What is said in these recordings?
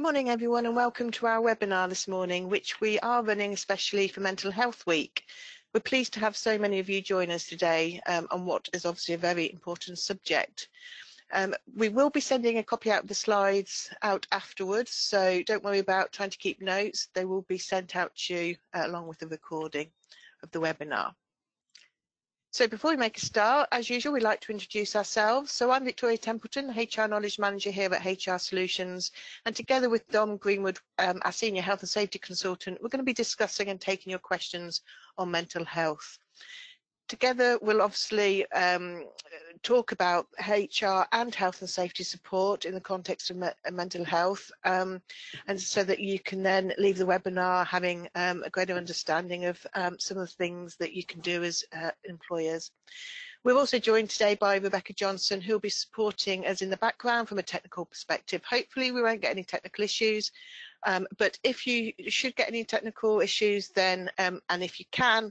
Good morning everyone and welcome to our webinar this morning, which we are running especially for Mental Health Week. We're pleased to have so many of you join us today on what is obviously a very important subject. We will be sending a copy out of the slides out afterwards, so don't worry about trying to keep notes. They will be sent out to you along with the recording of the webinar. So before we make a start, as usual, we'd like to introduce ourselves. So I'm Victoria Templeton, HR Knowledge Manager here at HR Solutions, and together with Dom Greenwood, our Senior Health and Safety Consultant, we're going to be discussing and taking your questions on mental health. Together, we'll obviously talk about HR and health and safety support in the context of mental health, and so that you can then leave the webinar having a greater understanding of some of the things that you can do as employers. We're also joined today by Rebecca Johnson, who will be supporting us in the background from a technical perspective. Hopefully we won't get any technical issues, but if you should get any technical issues, then and if you can,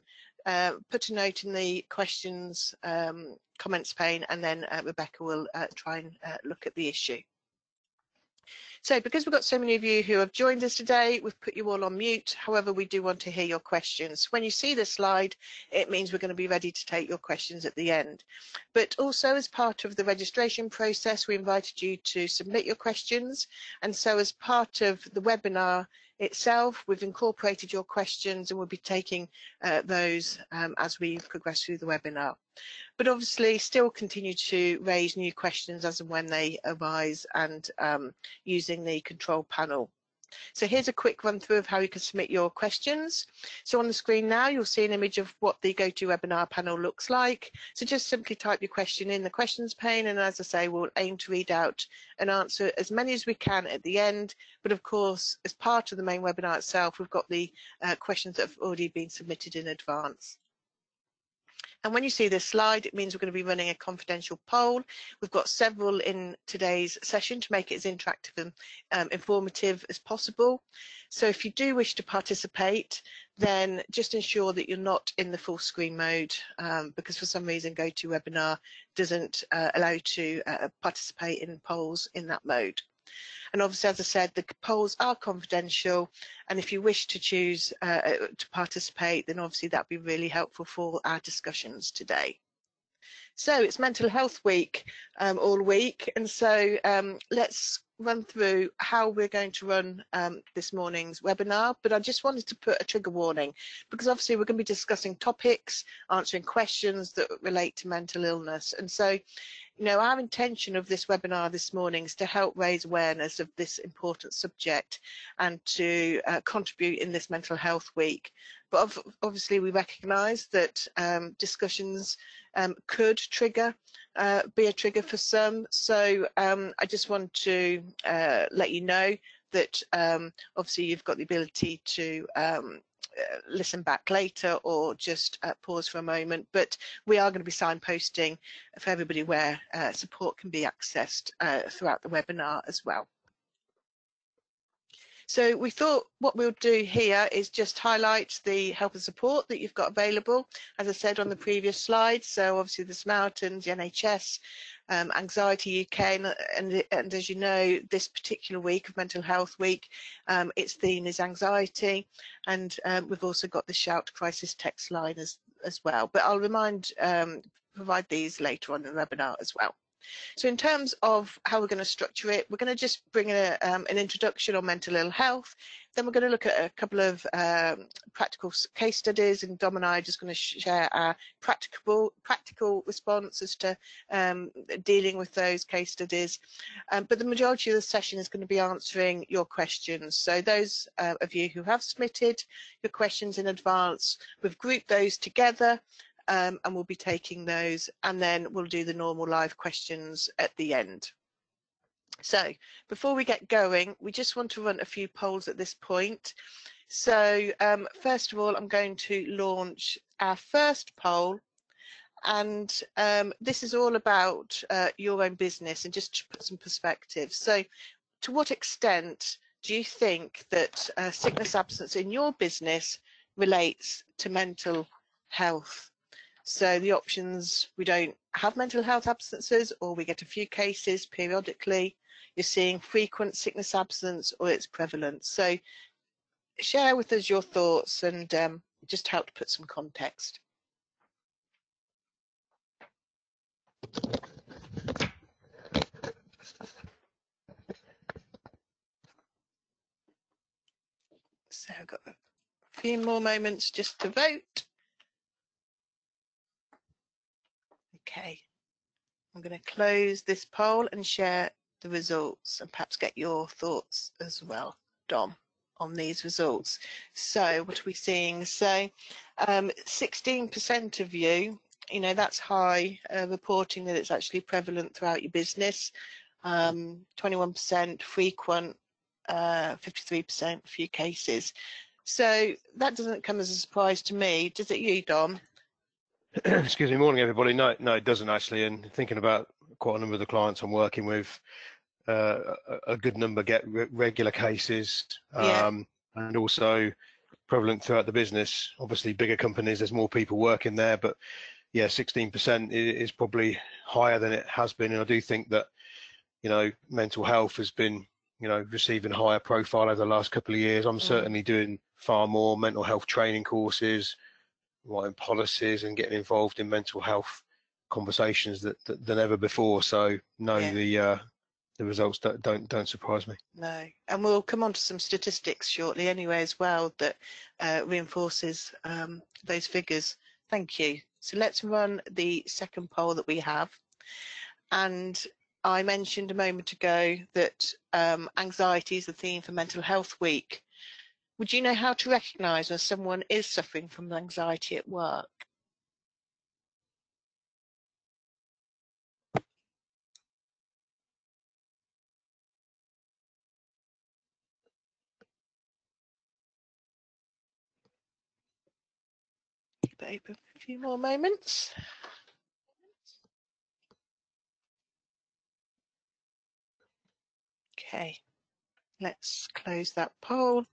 put a note in the questions comments pane, and then Rebecca will try and look at the issue. So because we've got so many of you who have joined us today, we've put you all on mute. However, we do want to hear your questions. When you see this slide, it means we're going to be ready to take your questions at the end. But also, as part of the registration process, we invited you to submit your questions. And so as part of the webinar itself, we've incorporated your questions and we'll be taking those as we progress through the webinar. But obviously still continue to raise new questions as and when they arise, and using the control panel. So here's a quick run through of how you can submit your questions. So on the screen now you'll see an image of what the GoToWebinar panel looks like. So just simply type your question in the questions pane, and as I say, we'll aim to read out and answer as many as we can at the end. But of course, as part of the main webinar itself, we've got the questions that have already been submitted in advance. And when you see this slide, it means we're going to be running a confidential poll. We've got several in today's session to make it as interactive and informative as possible. So if you do wish to participate, then just ensure that you're not in the full screen mode, because for some reason GoToWebinar doesn't allow you to participate in polls in that mode. And obviously, as I said, the polls are confidential, and if you wish to choose to participate, then obviously that'd be really helpful for our discussions today. So it's Mental Health Week all week, and so let's run through how we're going to run this morning's webinar. But I just wanted to put a trigger warning, because obviously we're going to be discussing topics, answering questions that relate to mental illness. And so, you know, our intention of this webinar this morning is to help raise awareness of this important subject and to contribute in this Mental Health Week. But obviously we recognise that discussions could be a trigger for some. So I just want to let you know that obviously you've got the ability to listen back later or just pause for a moment, but we are going to be signposting for everybody where support can be accessed throughout the webinar as well. So we thought what we'll do here is just highlight the help and support that you've got available, as I said on the previous slide. So obviously the Samaritans, the NHS, Anxiety UK, and as you know, this particular week of Mental Health Week, its theme is anxiety, and we've also got the Shout crisis text line as well. But I'll provide these later on in the webinar as well. So in terms of how we're going to structure it, we're going to just bring in an introduction on mental ill health. Then we're going to look at a couple of practical case studies, and Dom and I are just going to share our practical responses to dealing with those case studies. But the majority of the session is going to be answering your questions. So those of you who have submitted your questions in advance, we've grouped those together. And we'll be taking those, and then we'll do the normal live questions at the end. So before we get going, we just want to run a few polls at this point. So first of all, I'm going to launch our first poll, and this is all about your own business, and just to put some perspective. So to what extent do you think that sickness absence in your business relates to mental health? So the options: we don't have mental health absences, or we get a few cases periodically, you're seeing frequent sickness absence or its prevalence. So share with us your thoughts and just help to put some context. So I've got a few more moments just to vote. Okay, I'm going to close this poll and share the results and perhaps get your thoughts as well, Dom, on these results. So what are we seeing? So 16% of you, that's high, reporting that it's actually prevalent throughout your business. 21% frequent, 53% few cases. So that doesn't come as a surprise to me, does it you, Dom? Excuse me, morning everybody. No, it doesn't actually. And thinking about quite a number of the clients I'm working with, a good number get regular cases, and also prevalent throughout the business. Obviously, bigger companies, there's more people working there, but yeah, 16% is probably higher than it has been. And I do think that, mental health has been, receiving higher profile over the last couple of years. I'm certainly doing far more mental health training courses, writing policies and getting involved in mental health conversations than ever before. So no, the results don't surprise me. No, and we'll come on to some statistics shortly anyway as well that reinforces those figures. Thank you. So let's run the second poll that we have. And I mentioned a moment ago that anxiety is the theme for Mental Health Week. Would you know how to recognise when someone is suffering from anxiety at work? Keep it open for a few more moments. Okay, let's close that poll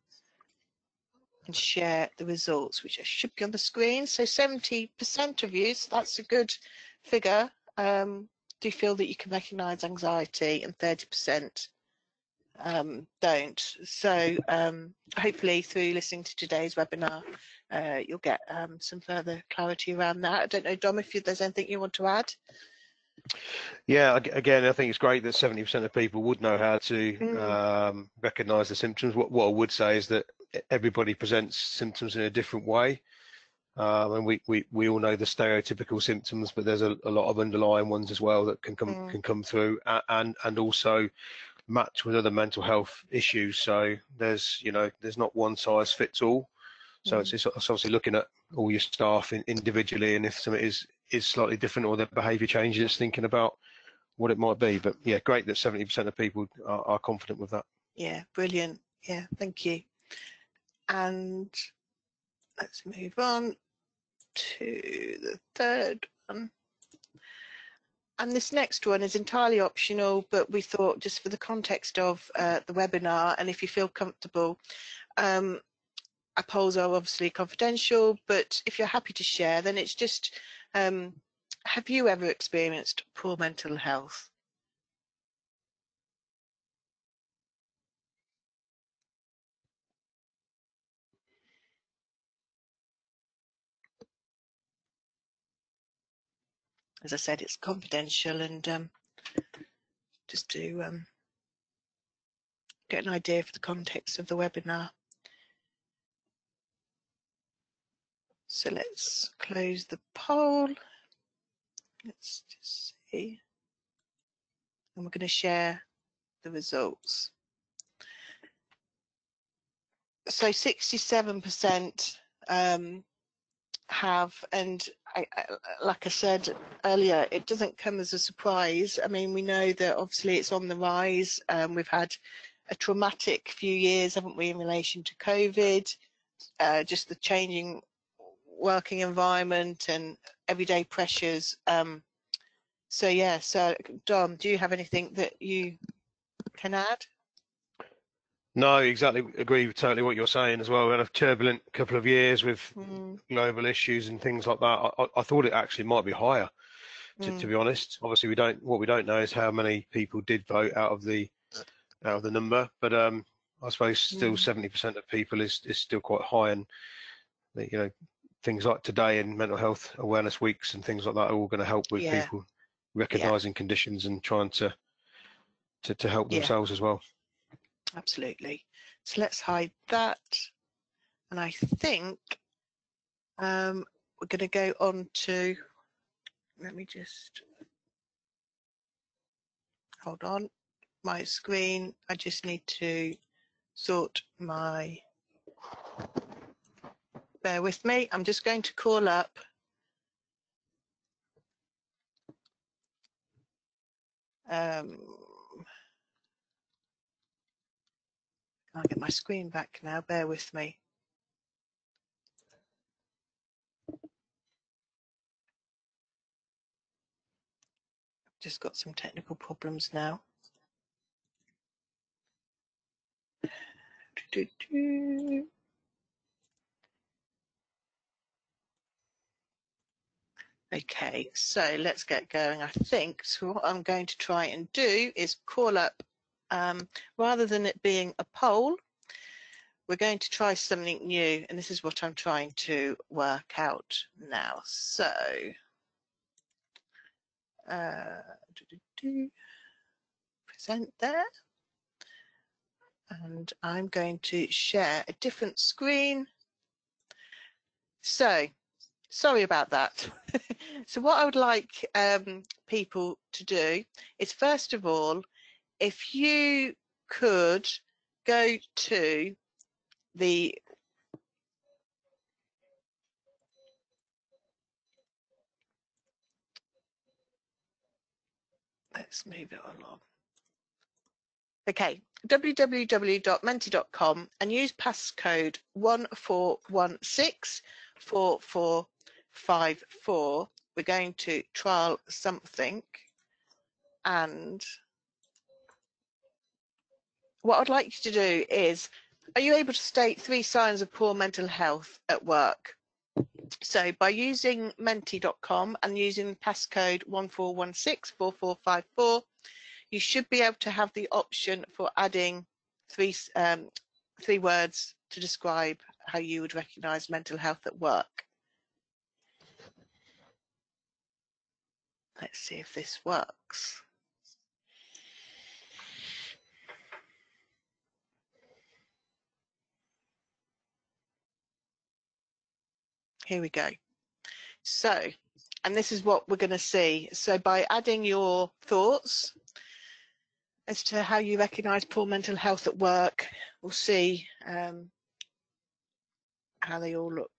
and share the results, which should be on the screen. So 70% of you, so that's a good figure, do feel that you can recognise anxiety, and 30% don't. So hopefully through listening to today's webinar, you'll get some further clarity around that. I don't know, Dom, if there's anything you want to add? Yeah, again, I think it's great that 70% of people would know how to recognise the symptoms. What I would say is that everybody presents symptoms in a different way. And we all know the stereotypical symptoms, but there's a lot of underlying ones as well that can come through and also match with other mental health issues. So there's not one size fits all. So it's obviously looking at all your staff individually, and if something is slightly different or their behaviour changes, thinking about what it might be. But yeah, great that 70% of people are confident with that. Yeah, brilliant. Yeah, thank you. And let's move on to the third one. And this next one is entirely optional, but we thought just for the context of the webinar, and if you feel comfortable, our polls are obviously confidential, but if you're happy to share, then it's just, have you ever experienced poor mental health? As I said, it's confidential, and just to get an idea for the context of the webinar. So let's close the poll. Let's just see. And we're going to share the results. So 67% have, and like I said earlier, it doesn't come as a surprise. I mean, we know that obviously it's on the rise. We've had a traumatic few years, haven't we, in relation to COVID, just the changing working environment and everyday pressures. So yeah, so Dom, do you have anything that you can add? No, exactly. Agree with totally what you're saying as well. We had a turbulent couple of years with global issues and things like that. I thought it actually might be higher, to be honest. Obviously, what we don't know is how many people did vote out of the out of the number, but I suppose still 70% of people is still quite high, and you know, things like today and mental health awareness weeks and things like that are all going to help with Yeah, people yeah, recognizing conditions and trying to help yeah, themselves as well. absolutely. So let's hide that. And I think we're going to go on to, let me just, hold on, my screen. I just need to sort my, bear with me. I'm just going to call up I'll get my screen back now, bear with me. Just got some technical problems now. Okay, so let's get going. I think so. What I'm going to try and do is call up, rather than it being a poll, we're going to try something new, and this is what I'm trying to work out now. So, present there, and I'm going to share a different screen. So, sorry about that. So what I would like people to do is, first of all, if you could go to the, let's move it along. Okay, www.menti.com and use passcode 14164454. We're going to trial something, and what I'd like you to do is, are you able to state 3 signs of poor mental health at work? So by using menti.com and using passcode 14164454, you should be able to have the option for adding three words to describe how you would recognise mental health at work. Let's see if this works. Here we go. So, and this is what we're going to see. So by adding your thoughts as to how you recognise poor mental health at work, we'll see how they all look.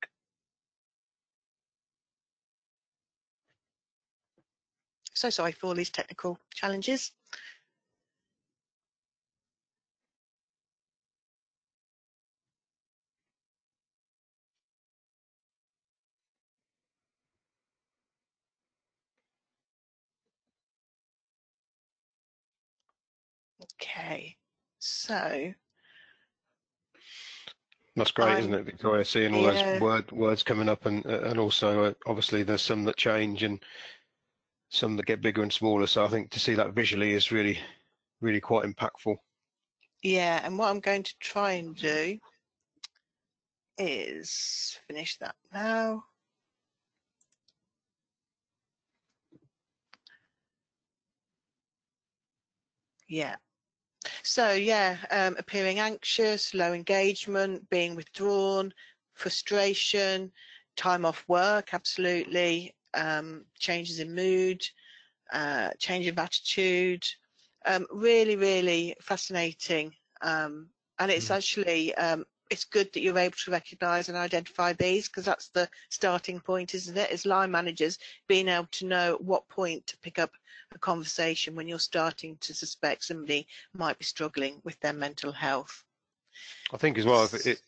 So sorry for all these technical challenges. Okay, so That's great, isn't it, Victoria? Seeing all those words coming up, and also obviously there's some that change and some that get bigger and smaller. So I think to see that visually is really, really quite impactful. Yeah, and what I'm going to try and do is finish that now. Yeah. So yeah, appearing anxious, low engagement, being withdrawn, frustration, time off work, absolutely, changes in mood, change of attitude, really, really fascinating. And it's actually, it's good that you're able to recognise and identify these, because that's the starting point, isn't it? As line managers, being able to know at what point to pick up a conversation when you're starting to suspect somebody might be struggling with their mental health. I think as well, if it,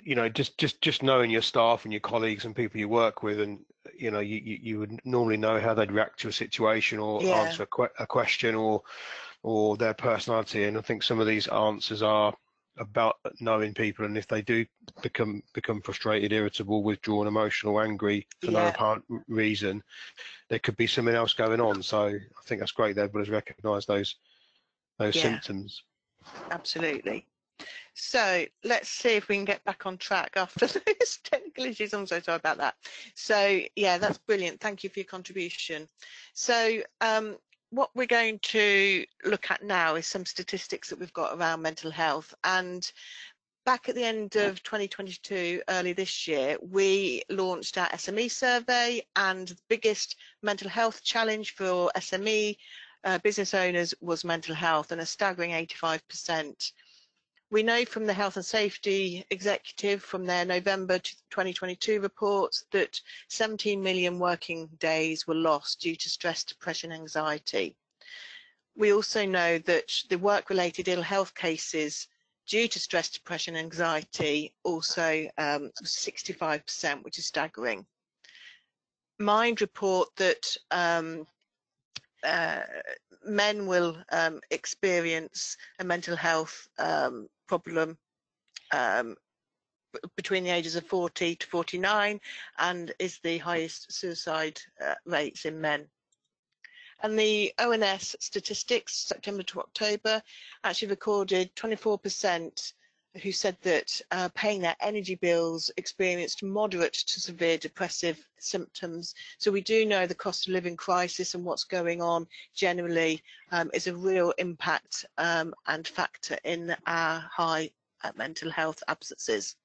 you know, just knowing your staff and your colleagues and people you work with, and you know, you would normally know how they'd react to a situation or answer a question or their personality. And I think some of these answers are about knowing people, and if they do become frustrated, irritable, withdrawn, emotional, angry for no apparent reason, there could be something else going on. So I think that's great they're able to recognise those Yeah, symptoms. absolutely. So let's see if we can get back on track after those technical issues. I'm so sorry about that. So yeah, that's brilliant. Thank you for your contribution. So what we're going to look at now is some statistics that we've got around mental health. And back at the end of 2022, early this year, we launched our SME survey, and the biggest mental health challenge for SME business owners was mental health, and a staggering 85%. We know from the Health and Safety Executive from their November 2022 reports that 17 million working days were lost due to stress, depression, anxiety. We also know that the work-related ill health cases due to stress, depression, anxiety also 65%, which is staggering. Mind report that men will experience a mental health problem between the ages of 40 to 49, and is the highest suicide rates in men. And the ONS statistics, September to October, actually recorded 24% who said that paying their energy bills experienced moderate to severe depressive symptoms. So we do know the cost of living crisis and what's going on generally is a real impact and factor in our high mental health absences.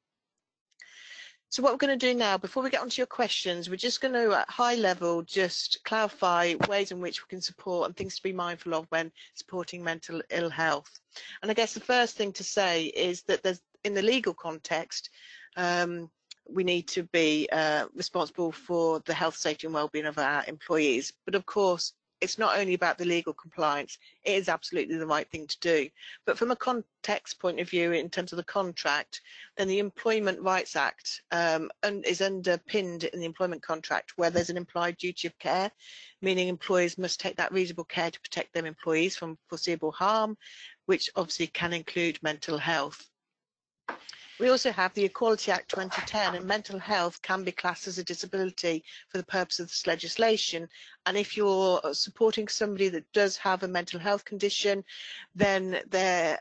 So what we're going to do now, before we get onto your questions, we're just going to, at high level, just clarify ways in which we can support and things to be mindful of when supporting mental ill health. And I guess the first thing to say is that there's, in the legal context, we need to be responsible for the health, safety and well-being of our employees. But of course, it's not only about the legal compliance, it is absolutely the right thing to do. But from a context point of view, in terms of the contract, then the Employment Rights Act is underpinned in the employment contract, where there's an implied duty of care, meaning employers must take that reasonable care to protect their employees from foreseeable harm, which obviously can include mental health. We also have the Equality Act 2010, and mental health can be classed as a disability for the purpose of this legislation. And if you're supporting somebody that does have a mental health condition, then there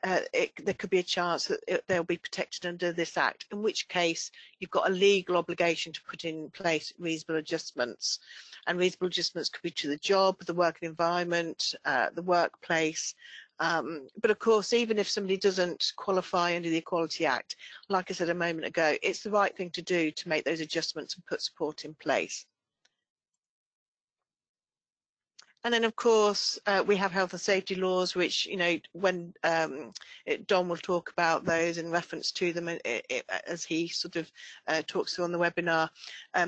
could be a chance that they'll be protected under this act, in which case you've got a legal obligation to put in place reasonable adjustments. And reasonable adjustments could be to the job, the working environment, the workplace. But of course, even if somebody doesn't qualify under the Equality Act, like I said a moment ago, it's the right thing to do to make those adjustments and put support in place. And then, of course, we have health and safety laws, which, you know, when Don will talk about those in reference to them as he sort of talks through on the webinar.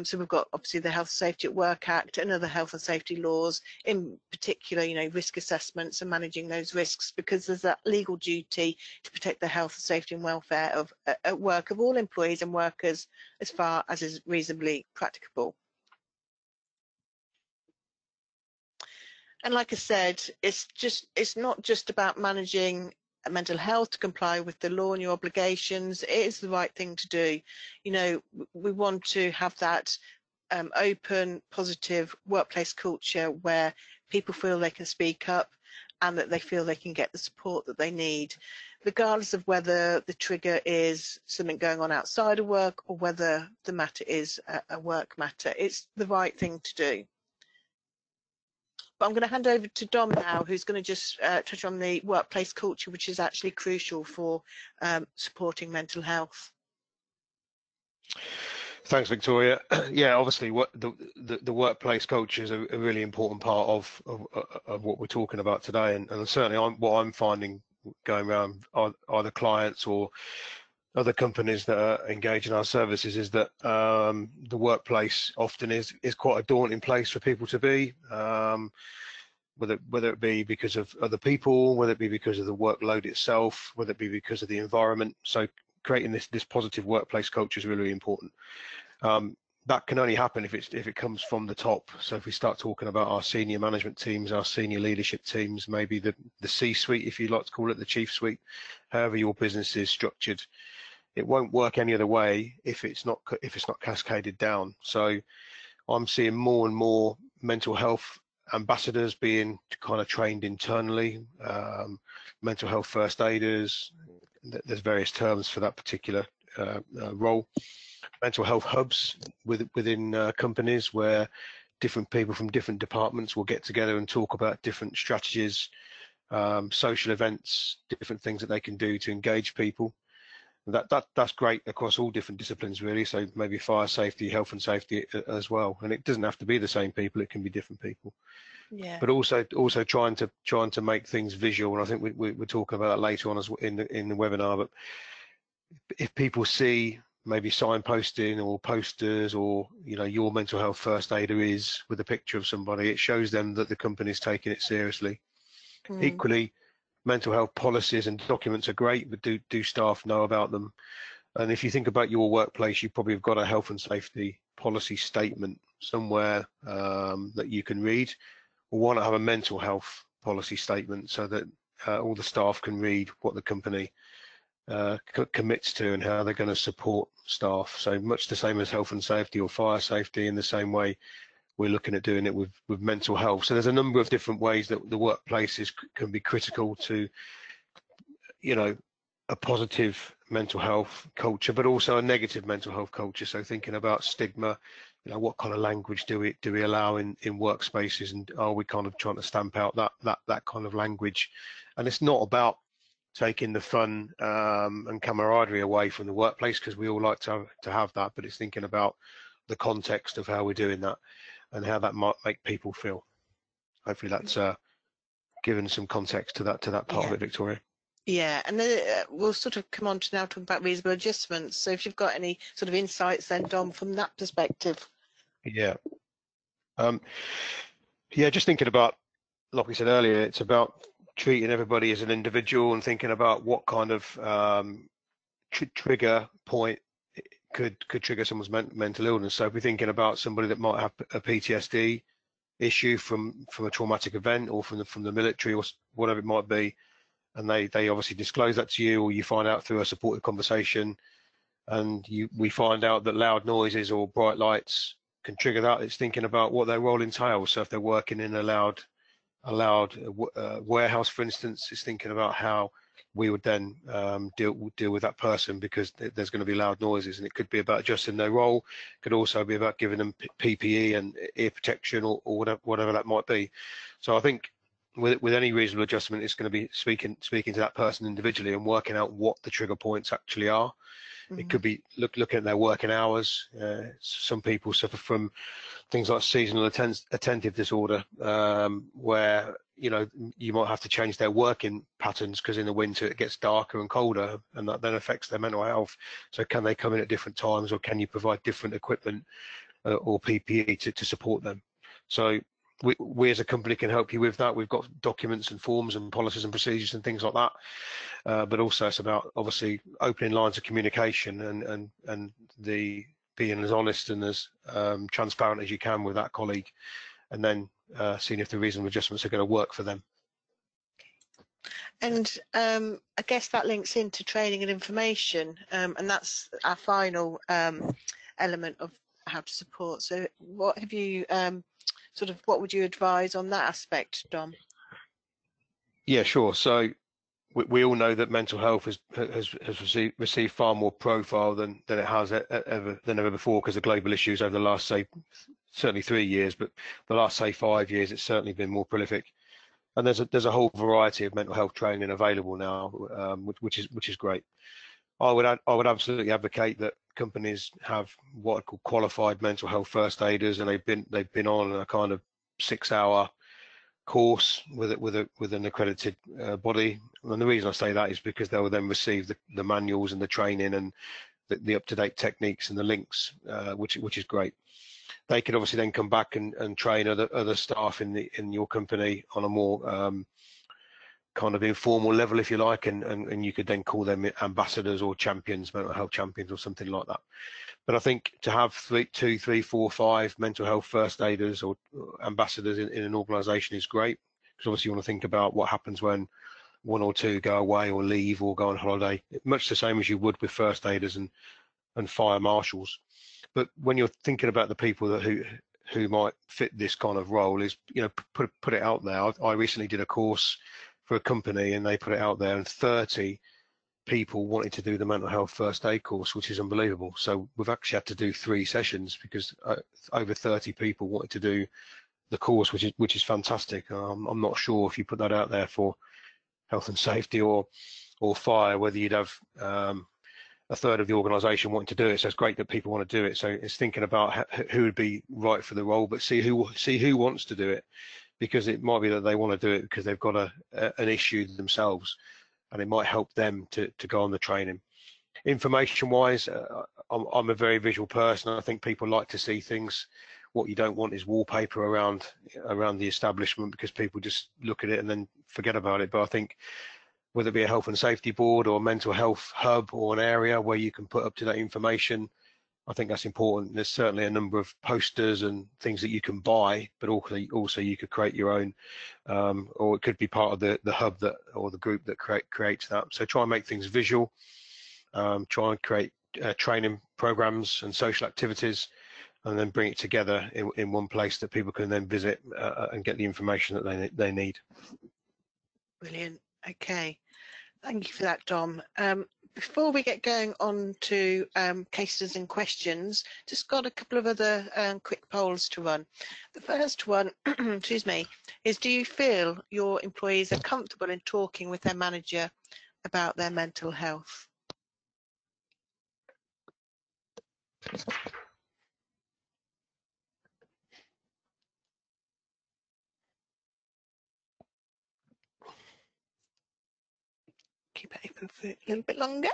So we've got obviously the Health and Safety at Work Act and other health and safety laws, in particular, you know, risk assessments and managing those risks, because there's that legal duty to protect the health and safety and welfare of at work of all employees and workers as far as is reasonably practicable. And like I said, it's not just about managing mental health to comply with the law and your obligations. It is the right thing to do. You know, we want to have that open, positive workplace culture where people feel they can speak up and that they feel they can get the support that they need, regardless of whether the trigger is something going on outside of work or whether the matter is a work matter. It's the right thing to do. But I'm going to hand over to Dom now, who's going to just touch on the workplace culture, which is actually crucial for supporting mental health. Thanks, Victoria. Yeah, obviously, what the workplace culture is a really important part of what we're talking about today, and certainly what I'm finding going around either clients or other companies that are engaged in our services is that the workplace often is quite a daunting place for people to be, whether it be because of other people, whether it be because of the workload itself, whether it be because of the environment. So creating this positive workplace culture is really important. That can only happen if it comes from the top. So if we start talking about our senior management teams, our senior leadership teams, maybe the C-suite, if you like to call it, the chief suite, however your business is structured, it won't work any other way if it's not cascaded down. So I'm seeing more and more mental health ambassadors being kind of trained internally, mental health first aiders. There's various terms for that particular role. Mental health hubs within companies where different people from different departments will get together and talk about different strategies, social events, different things that they can do to engage people. That's great across all different disciplines, really. So maybe fire safety, health and safety as well. And it doesn't have to be the same people; it can be different people. Yeah. But also trying to make things visual. And I think we're talking about that later on as in the webinar. But if people see maybe signposting or posters, or your mental health first aider is with a picture of somebody, it shows them that the company's taking it seriously. Equally, mental health policies and documents are great, but do staff know about them? And if you think about your workplace, you probably have got a health and safety policy statement somewhere that you can read. Or why not have a mental health policy statement so that all the staff can read what the company commits to and how they're going to support staff. So much the same as health and safety or fire safety, in the same way we're looking at doing it with mental health. So there's a number of different ways that the workplaces can be critical to, a positive mental health culture, but also a negative mental health culture. So thinking about stigma, what kind of language do we allow in workspaces, and are we kind of trying to stamp out that kind of language? And it's not about taking the fun and camaraderie away from the workplace, because we all like to have that, but it's thinking about the context of how we're doing that and how that might make people feel. Hopefully that's given some context to that part of it, Victoria. Yeah, and then we'll sort of come on to now talk about reasonable adjustments. So if you've got any sort of insights then, Dom, from that perspective. Yeah. Just thinking about, like we said earlier, it's about treating everybody as an individual and thinking about what kind of trigger point could trigger someone's mental illness. So if we're thinking about somebody that might have a PTSD issue from a traumatic event, or from the military, or whatever it might be, and they obviously disclose that to you, or you find out through a supportive conversation, and we find out that loud noises or bright lights can trigger that. It's thinking about what their role entails. So if they're working in a loud warehouse, for instance, it's thinking about how we would then deal with that person, because there's going to be loud noises, and it could be about adjusting their role. It could also be about giving them PPE and ear protection, or whatever that might be. So I think with any reasonable adjustment, it's going to be speaking to that person individually and working out what the trigger points actually are. It could be looking at their working hours. Some people suffer from things like seasonal attentive disorder, where you might have to change their working patterns because in the winter it gets darker and colder, and that then affects their mental health. So can they come in at different times, or can you provide different equipment or PPE to support them? So we as a company can help you with that. We've got documents and forms and policies and procedures and things like that. But also it's about obviously opening lines of communication and the being as honest and as transparent as you can with that colleague, and then seeing if the reasonable adjustments are going to work for them. And I guess that links into training and information, and that's our final element of how to support. So what have you what would you advise on that aspect, Dom? Yeah, sure. So we all know that mental health has received far more profile than it has ever before, because of global issues over the last, say, certainly 3 years, but the last, say, 5 years, it's certainly been more prolific. And there's a whole variety of mental health training available now, which is great. I would absolutely advocate that companies have what are called qualified mental health first aiders, and they've been on a kind of 6-hour course with an accredited body. And the reason I say that is because they will then receive the manuals and the training and the up-to-date techniques and the links, which is great. They could obviously then come back and train other staff in your company on a more kind of informal level, if you like, and you could then call them ambassadors or champions, mental health champions or something like that. But I think to have 2, 3, 4, 5 mental health first aiders or ambassadors in an organisation is great, because obviously you want to think about what happens when 1 or 2 go away or leave or go on holiday, much the same as you would with first aiders and fire marshals. But when you're thinking about the people who who might fit this kind of role is, you know, put it out there. I recently did a course for a company, and they put it out there, and 30 people wanted to do the mental health first aid course, which is unbelievable. So we've actually had to do 3 sessions because over 30 people wanted to do the course, which is fantastic. I'm not sure if you put that out there for health and safety or fire, whether you'd have a third of the organisation wanting to do it. So it's great that people want to do it. So it's thinking about who would be right for the role, but see who wants to do it, because it might be that they want to do it because they've got an issue themselves, and it might help them to go on the training. Information wise, I'm a very visual person. I think people like to see things. What you don't want is wallpaper around the establishment, because people just look at it and then forget about it. But I think whether it be a health and safety board or a mental health hub or an area where you can put up to date information, I think that's important. There's certainly a number of posters and things that you can buy, but also you could create your own, or it could be part of the hub that, or the group that creates that. So try and make things visual, try and create training programs and social activities, and then bring it together in one place that people can then visit and get the information that they need. Brilliant. Okay, thank you for that, Dom. Before we get going on to cases and questions, just got a couple of other quick polls to run. The first one, excuse me, is: do you feel your employees are comfortable in talking with their manager about their mental health? Keep it open for a little bit longer.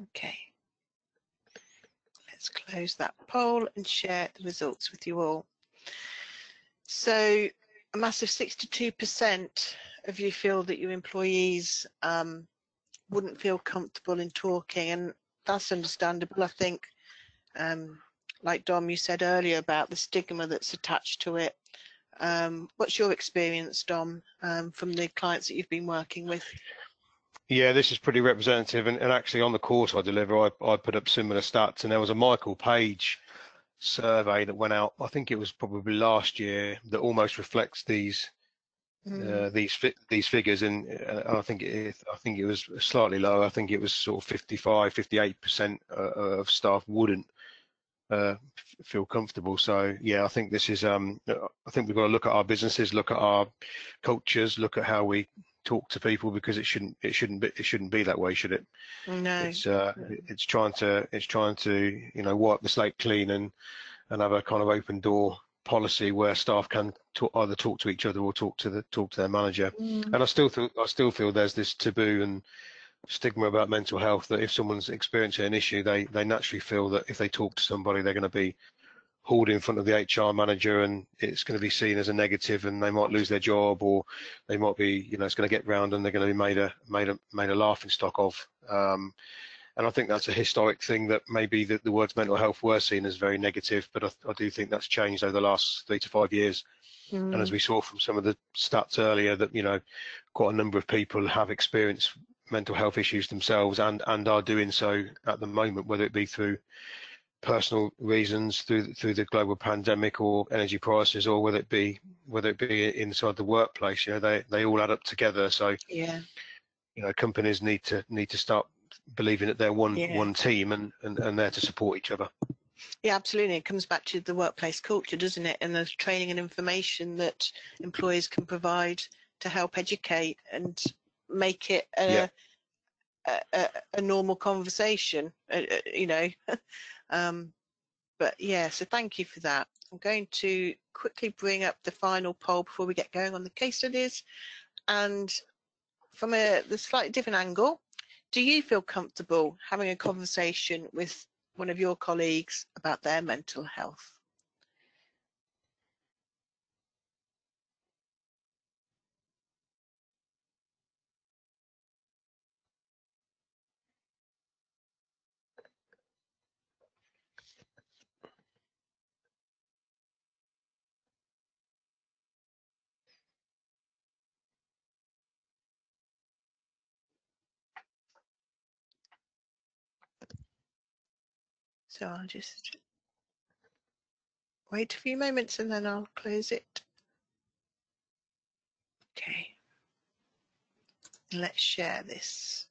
Okay, let's close that poll and share the results with you all. So a massive 62% of you feel that your employees wouldn't feel comfortable in talking, and that's understandable. I think, like Dom, you said earlier about the stigma that's attached to it. What's your experience, Dom, from the clients that you've been working with? Yeah, this is pretty representative, and actually on the course I deliver, I put up similar stats, and there was a Michael Page survey that went out, I think it was probably last year, that almost reflects these figures, and I think it was slightly lower. I think it was sort of 55-58% of staff wouldn't feel comfortable. So yeah, I think this is I think we've got to look at our businesses, look at our cultures, look at how we talk to people, because it shouldn't be that way, should it? No. It's trying to wipe the slate clean and have a kind of open door policy where staff can either talk to each other or talk to their manager. And I still feel there's this taboo and stigma about mental health, that if someone's experiencing an issue, they naturally feel that if they talk to somebody, they're going to be hauled in front of the HR manager, and it's going to be seen as a negative, and they might lose their job, or they might be, it's going to get round and they're going to be made a laughing stock of. And I think that's a historic thing, that maybe the words mental health were seen as very negative, but I do think that's changed over the last 3 to 5 years. And as we saw from some of the stats earlier, that quite a number of people have experienced mental health issues themselves, and are doing so at the moment, whether it be through personal reasons, through the global pandemic or energy prices, or whether it be inside the workplace. They all add up together. So Yeah. Companies need to start believing that they're one team and there to support each other. Yeah, absolutely. It comes back to the workplace culture, doesn't it? And the training and information that employees can provide to help educate and make it a normal conversation, but yeah, so thank you for that. I'm going to quickly bring up the final poll before we get going on the case studies. And from the slightly different angle, do you feel comfortable having a conversation with one of your colleagues about their mental health? So I'll just wait a few moments and then I'll close it. Okay. Let's share this.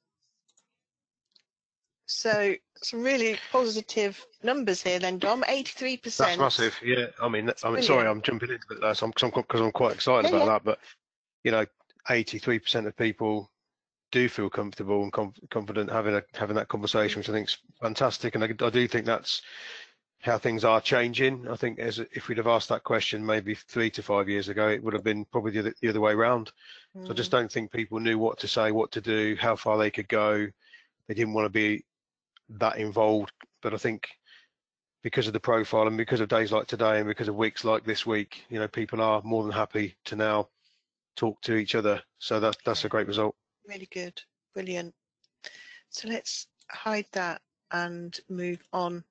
So some really positive numbers here then, Dom. 83%. That's massive. Yeah. I mean, sorry, I'm jumping into it there, because I'm quite excited about that. But you know, 83% of people do feel comfortable and confident having that conversation, which I think is fantastic. And I do think that's how things are changing. I think if we'd have asked that question maybe 3 to 5 years ago, it would have been probably the other way around. So I just don't think people knew what to say, what to do, how far they could go. They didn't want to be that involved. But I think because of the profile and because of days like today and because of weeks like this week, you know, people are more than happy to now talk to each other. So that's a great result. Really good. Brilliant. So let's hide that and move on.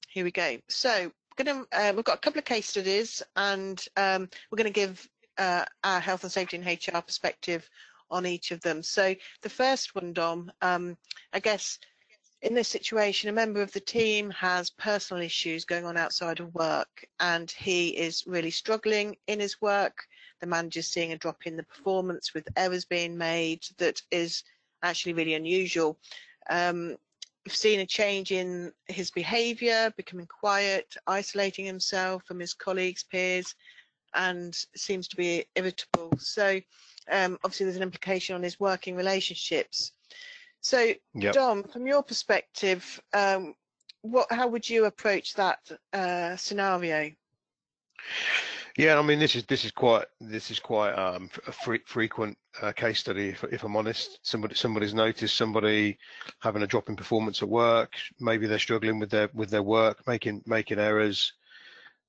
Here we go. So we've got a couple of case studies, and we're going to give our health and safety and HR perspective on each of them. So the first one, Dom, I guess in this situation, a member of the team has personal issues going on outside of work, and he is really struggling in his work. The manager's seeing a drop in the performance with errors being made that is actually really unusual. We've seen a change in his behaviour, becoming quiet, isolating himself from his colleagues, peers, and seems to be irritable. So obviously there's an implication on his working relationships. So, Yep. Dom, from your perspective, how would you approach that scenario? Yeah, I mean, this is quite a frequent case study. If I'm honest, somebody's noticed somebody having a drop in performance at work. Maybe they're struggling with their work, making errors.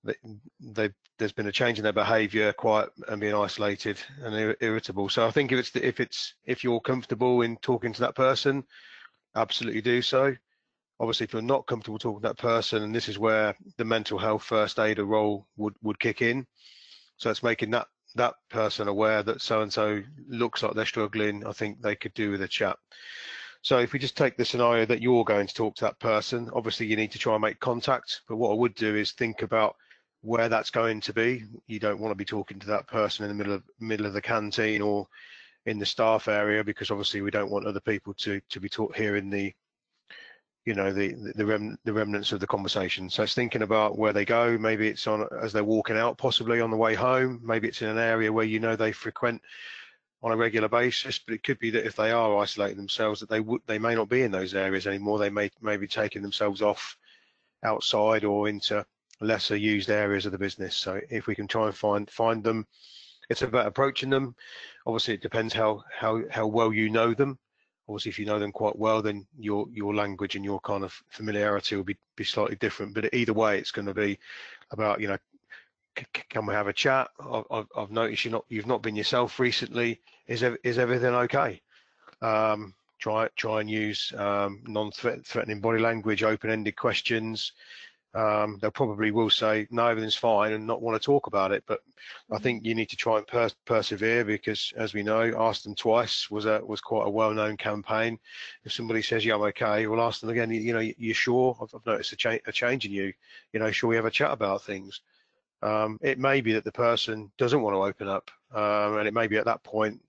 There's been a change in their behaviour, quiet and being isolated and irritable. So I think if you're comfortable in talking to that person, absolutely do so. Obviously, if you're not comfortable talking to that person, and this is where the mental health first aider role would kick in. So it's making that person aware that so and so looks like they're struggling. I think they could do with a chat. So if we just take the scenario that you're going to talk to that person, obviously you need to try and make contact. But what I would do is think about where that's going to be. You don't want to be talking to that person in the middle of the canteen or in the staff area, because obviously we don't want other people to be taught here in the remnants of the conversation. So it's thinking about where they go. Maybe it's on as they're walking out, possibly on the way home. Maybe it's in an area where they frequent on a regular basis. But it could be that if they are isolating themselves, that they may not be in those areas anymore. They may be taking themselves off outside or into lesser used areas of the business. So if we can try and find them, it's about approaching them. Obviously, it depends how well you know them. Obviously, if you know them quite well, then your language and your kind of familiarity will be slightly different. But either way, it's going to be about, can we have a chat? I've noticed you've not been yourself recently. Is everything okay? Try and use non-threatening body language, open-ended questions. They'll probably will say no, everything's fine, and not want to talk about it. But I think you need to try and persevere, because, as we know, Ask Them Twice was quite a well-known campaign. If somebody says, yeah, I'm okay, we'll ask them again, you sure? I've noticed a change in you. Shall we have a chat about things? It may be that the person doesn't want to open up, and it may be at that point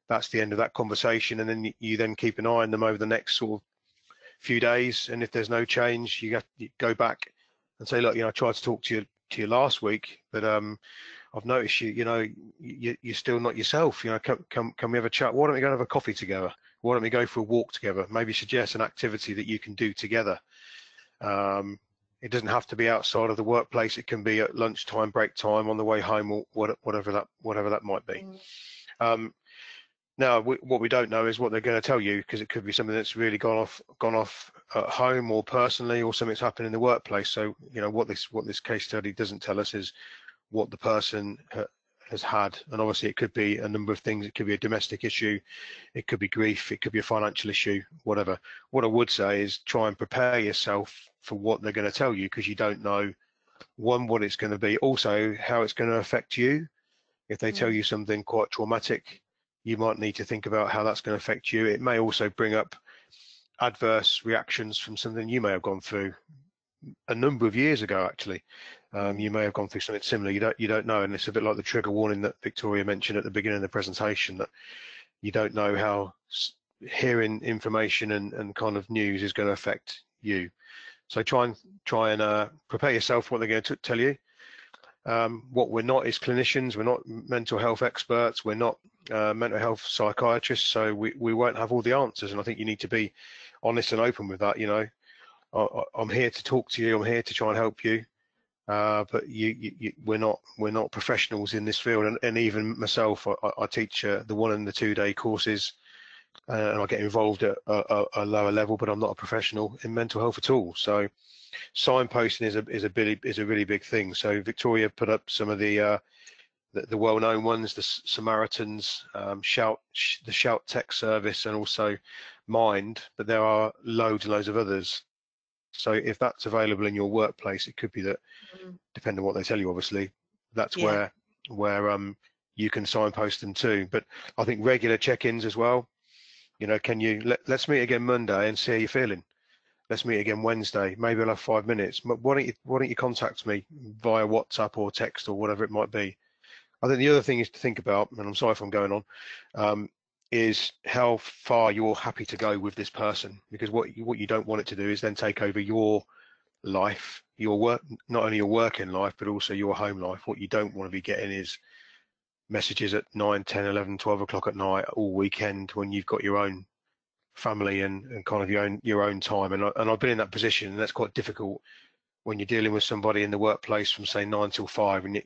that's the end of that conversation, and then you then keep an eye on them over the next sort of few days, and if there's no change, you go back and say, look, I tried to talk to you last week, but I've noticed you're still not yourself. Can we have a chat? Why don't we go and have a coffee together? Why don't we go for a walk together? Maybe suggest an activity that you can do together. It doesn't have to be outside of the workplace. It can be at lunchtime, break time, on the way home, or whatever that might be. Now, what we don't know is what they're going to tell you, because it could be something that's really gone off at home or personally, or something's happened in the workplace. So, what this case study doesn't tell us is what the person has had, and obviously it could be a number of things. It could be a domestic issue, it could be grief, it could be a financial issue, whatever. What I would say is try and prepare yourself for what they're going to tell you, because you don't know, one, what it's going to be, also how it's going to affect you. If they tell you something quite traumatic, you might need to think about how that's going to affect you. It may also bring up adverse reactions from something you may have gone through a number of years ago, actually. You may have gone through something similar. You don't know, and it's a bit like the trigger warning that Victoria mentioned at the beginning of the presentation, that you don't know how hearing information and kind of news is going to affect you. So try and prepare yourself for what they're going to tell you. What we're not is clinicians. We're not mental health experts. We're not mental health psychiatrists. So we won't have all the answers. And I think you need to be honest and open with that. You know, I'm here to talk to you. I'm here to try and help you. But we're not professionals in this field. And even myself, I teach the 1 and the 2 day courses, and I get involved at a lower level. But I'm not a professional in mental health at all. So signposting is a really big thing. So Victoria put up some of the well-known ones, the Samaritans, the Shout Tech Service, and also Mind. But there are loads and loads of others. So if that's available in your workplace, it could be that, depending on what they tell you, obviously, that's where you can signpost them to. But I think regular check-ins as well. You know, can you let's meet again Monday and see how you're feeling. Let's meet again Wednesday. Maybe I'll have 5 minutes. Why don't you contact me via WhatsApp or text or whatever it might be. I think the other thing is to think about, and I'm sorry if I'm going on, is how far you're happy to go with this person, because what you don't want it to do is then take over your life, your work, not only your working life, but also your home life. What you don't want to be getting is messages at 9, 10, 11, 12 o'clock at night all weekend when you've got your own family and kind of your own time. And I've been in that position, and that's quite difficult when you're dealing with somebody in the workplace from say 9 till 5, and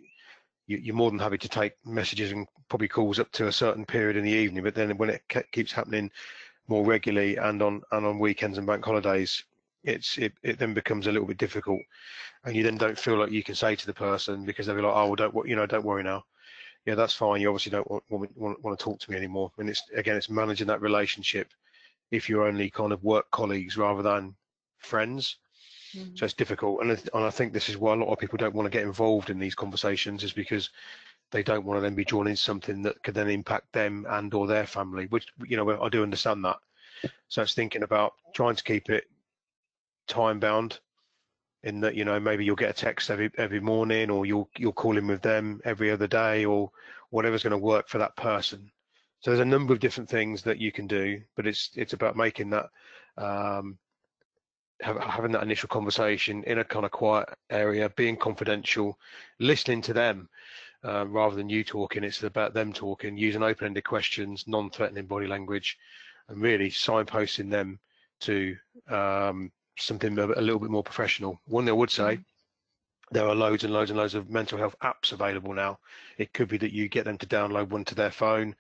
you're more than happy to take messages and probably calls up to a certain period in the evening. But then when it keeps happening more regularly and on weekends and bank holidays, it then becomes a little bit difficult, and you then don't feel like you can say to the person, because they'll be like, oh, well, don't worry now. Yeah, that's fine. You obviously don't want to talk to me anymore. And it's managing that relationship if you're only kind of work colleagues rather than friends. So it's difficult, and I think this is why a lot of people don't want to get involved in these conversations, is because they don't want to then be drawn into something that could then impact them and or their family, which, you know, I do understand that. So it's thinking about trying to keep it time bound, in that, you know, maybe you'll get a text every morning, or you'll call in with them every other day, or whatever's going to work for that person. So there's a number of different things that you can do, but it's about making that having that initial conversation in a kind of quiet area, being confidential, listening to them rather than you talking. It's about them talking, using open-ended questions, non-threatening body language, and really signposting them to something a little bit more professional. One thing I would say, there are loads and loads and loads of mental health apps available now. It could be that you get them to download one to their phone,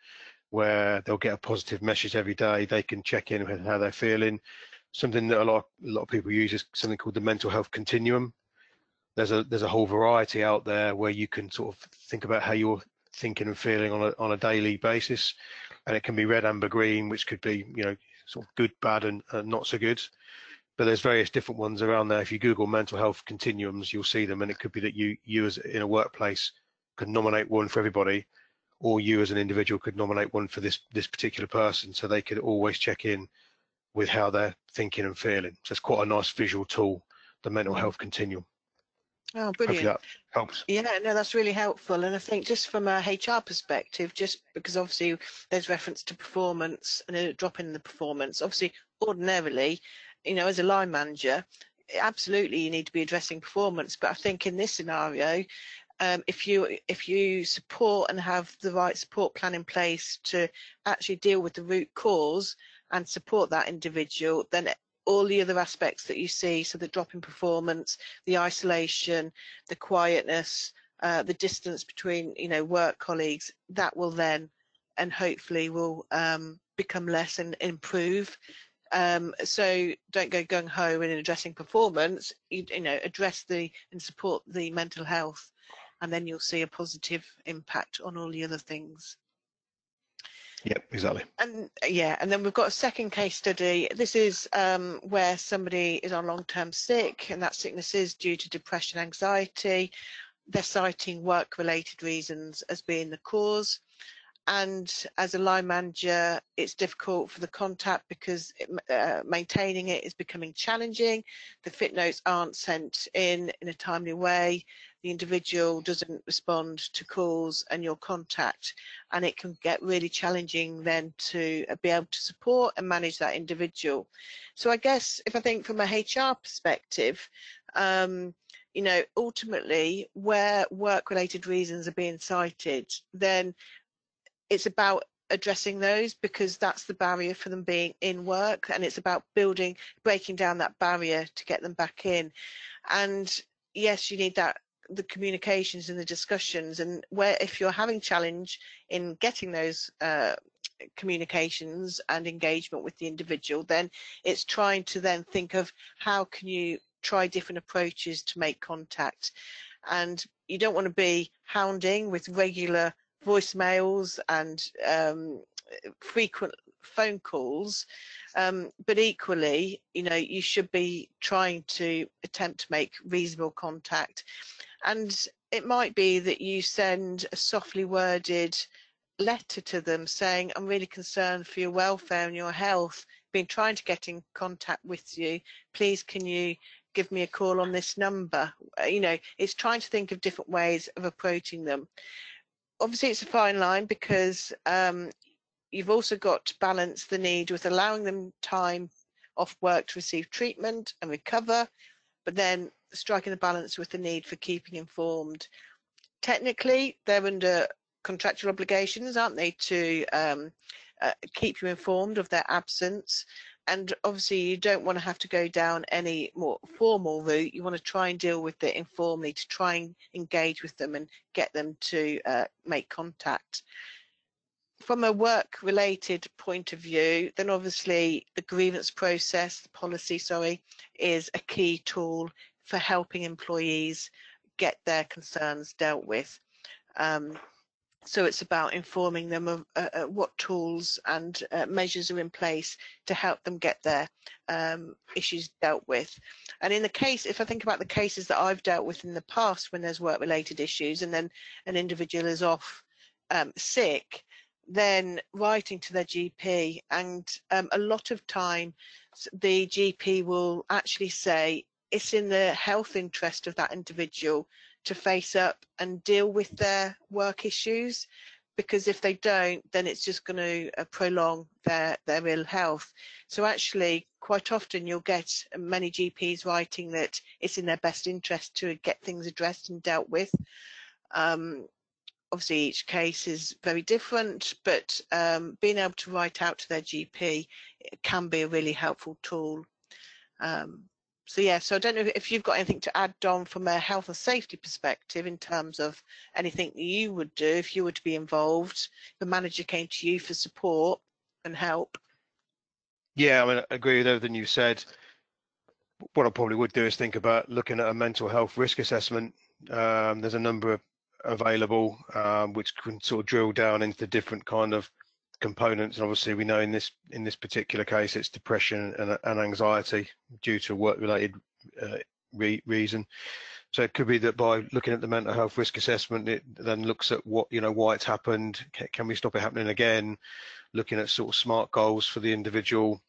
where they'll get a positive message every day. They can check in with how they're feeling. Something that a lot of people use is something called the mental health continuum. There's a whole variety out there where you can sort of think about how you're thinking and feeling on a daily basis, and it can be red, amber, green, which could be, you know, sort of good, bad, and not so good. But there's various different ones around there. If you Google mental health continuums, you'll see them, and it could be that you as in a workplace could nominate one for everybody, or you as an individual could nominate one for this particular person, so they could always check in with how they're thinking and feeling. So it's quite a nice visual tool, the mental health continuum. Oh, brilliant. Hopefully that helps. Yeah, no, that's really helpful. And I think just from a HR perspective, just because obviously there's reference to performance and a drop in the performance, obviously ordinarily, you know, as a line manager, absolutely you need to be addressing performance. But I think in this scenario, if you support and have the right support plan in place to actually deal with the root cause and support that individual, then all the other aspects that you see, so the drop in performance, the isolation, the quietness, the distance between, you know, work colleagues, that will then and hopefully will become less and improve. So don't go gung-ho in addressing performance, you know, address and support the mental health, and then you'll see a positive impact on all the other things. Yep, exactly. And yeah, and then we've got a second case study. This is where somebody is on long-term sick, and that sickness is due to depression, anxiety. They're citing work-related reasons as being the cause. and as a line manager, it's difficult for the contact because maintaining it is becoming challenging. The fit notes aren't sent in a timely way. The individual doesn't respond to calls and your contact, and it can get really challenging then to be able to support and manage that individual. So I guess if I think from a HR perspective, you know, ultimately where work-related reasons are being cited, then it's about addressing those, because that's the barrier for them being in work, and it's about breaking down that barrier to get them back in. And yes, you need the communications and the discussions, and where if you're having challenge in getting those communications and engagement with the individual, then it's trying to then think of how can you try different approaches to make contact. And you don't want to be hounding with regular voicemails and frequent phone calls, but equally, you know, you should be trying to attempt to make reasonable contact. And it might be that you send a softly worded letter to them saying, I'm really concerned for your welfare and your health, been trying to get in contact with you, please can you give me a call on this number. You know, it's trying to think of different ways of approaching them. Obviously it's a fine line, because you've also got to balance the need with allowing them time off work to receive treatment and recover, but then striking the balance with the need for keeping informed. Technically, they're under contractual obligations, aren't they, to keep you informed of their absence. And obviously you don't want to have to go down any more formal route. You want to try and deal with it informally, to try and engage with them and get them to make contact. From a work-related point of view, then obviously the grievance process, the policy, sorry, is a key tool for helping employees get their concerns dealt with. So it's about informing them of what tools and measures are in place to help them get their issues dealt with. And in the case, if I think about the cases that I've dealt with in the past, when there's work-related issues and then an individual is off sick, then writing to their GP, and a lot of time the GP will actually say it's in the health interest of that individual to face up and deal with their work issues, because if they don't, then it's just going to prolong their ill health. So actually quite often you'll get many GPs writing that it's in their best interest to get things addressed and dealt with. Obviously each case is very different, but being able to write out to their GP, it can be a really helpful tool. So yeah, so I don't know if you've got anything to add, Don, from a health and safety perspective, in terms of anything that you would do if you were to be involved, the manager came to you for support and help. Yeah, I mean, I agree with everything you said. What I probably would do is think about looking at a mental health risk assessment. There's a number available which can sort of drill down into different kind of components, and obviously we know in this particular case it's depression and anxiety due to work-related reason. So it could be that by looking at the mental health risk assessment, it then looks at what, you know, why it's happened, can we stop it happening again, looking at sort of SMART goals for the individual.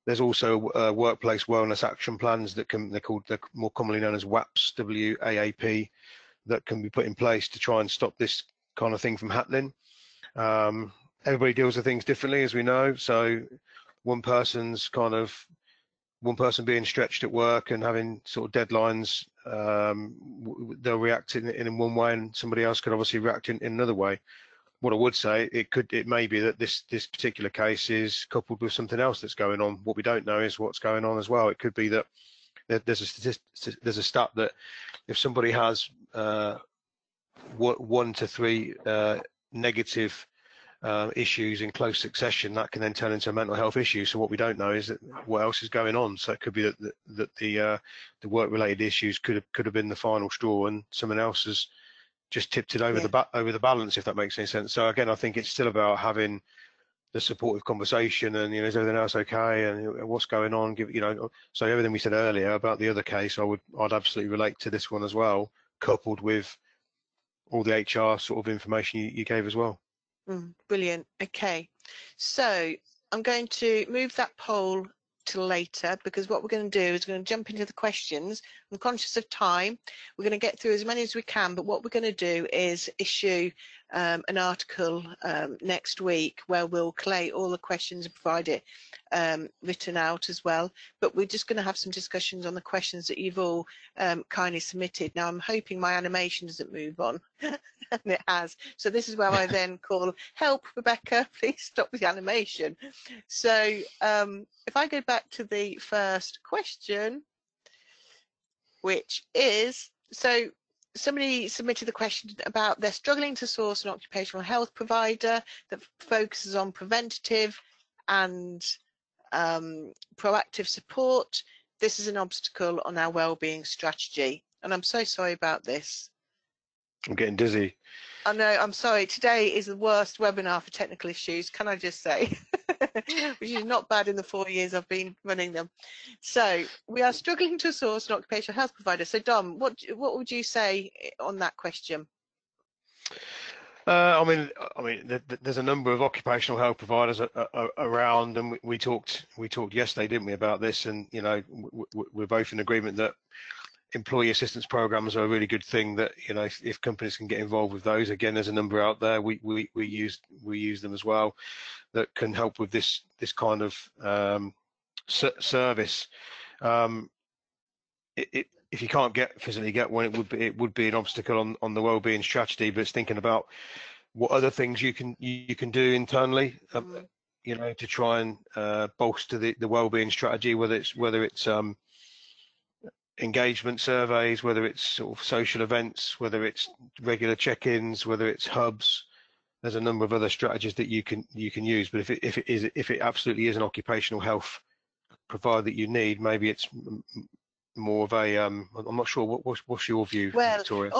There's also workplace wellness action plans that they're more commonly known as WAPs, WAAP, that can be put in place to try and stop this kind of thing from happening. Everybody deals with things differently, as we know. So one person being stretched at work and having sort of deadlines, they'll react in one way, and somebody else could obviously react in another way. What I would say, it may be that this particular case is coupled with something else that's going on. What we don't know is what's going on as well. It could be that there's a stat that if somebody has 1 to 3 negative issues in close succession, that can then turn into a mental health issue. So what we don't know is that what else is going on. So it could be that the work-related issues could have been the final straw, and someone else has just tipped it over the balance, if that makes any sense. So again, I think it's still about having the supportive conversation, and, you know, is everything else okay, and what's going on, you know. So everything we said earlier about the other case, I'd absolutely relate to this one as well, coupled with all the HR sort of information you gave as well. Brilliant. Okay, so I'm going to move that poll to later, because what we're going to do is we're going to jump into the questions. I'm conscious of time. We're going to get through as many as we can, but what we're going to do is issue an article next week where we'll collate all the questions and provide it written out as well. But we're just going to have some discussions on the questions that you've all kindly submitted. Now, I'm hoping my animation doesn't move on. And it has. So this is where I then call, help, Rebecca, please stop the animation. So if I go back to the first question, which is, so somebody submitted the question about they're struggling to source an occupational health provider that focuses on preventative and proactive support. This is an obstacle on our wellbeing strategy. And I'm so sorry about this. I'm getting dizzy. I know, I'm sorry. Today is the worst webinar for technical issues, can I just say? Which is not bad in the 4 years I've been running them. So we are struggling to source an occupational health provider. So Dom, what would you say on that question? I mean, there's a number of occupational health providers around, and we talked yesterday, didn't we, about this? And you know, we're both in agreement that employee assistance programs are a really good thing. That, you know, if companies can get involved with those, again, there's a number out there. We use them as well, that can help with this kind of service. If you can't physically get one, it would be an obstacle on the wellbeing strategy. But it's thinking about what other things you can do internally, you know, to try and bolster the wellbeing strategy. Whether it's engagement surveys, whether it's sort of social events, whether it's regular check-ins, whether it's hubs. There's a number of other strategies that you can use. But if it absolutely is an occupational health provider that you need, maybe it's more of a I'm not sure. What's your view, well, Victoria?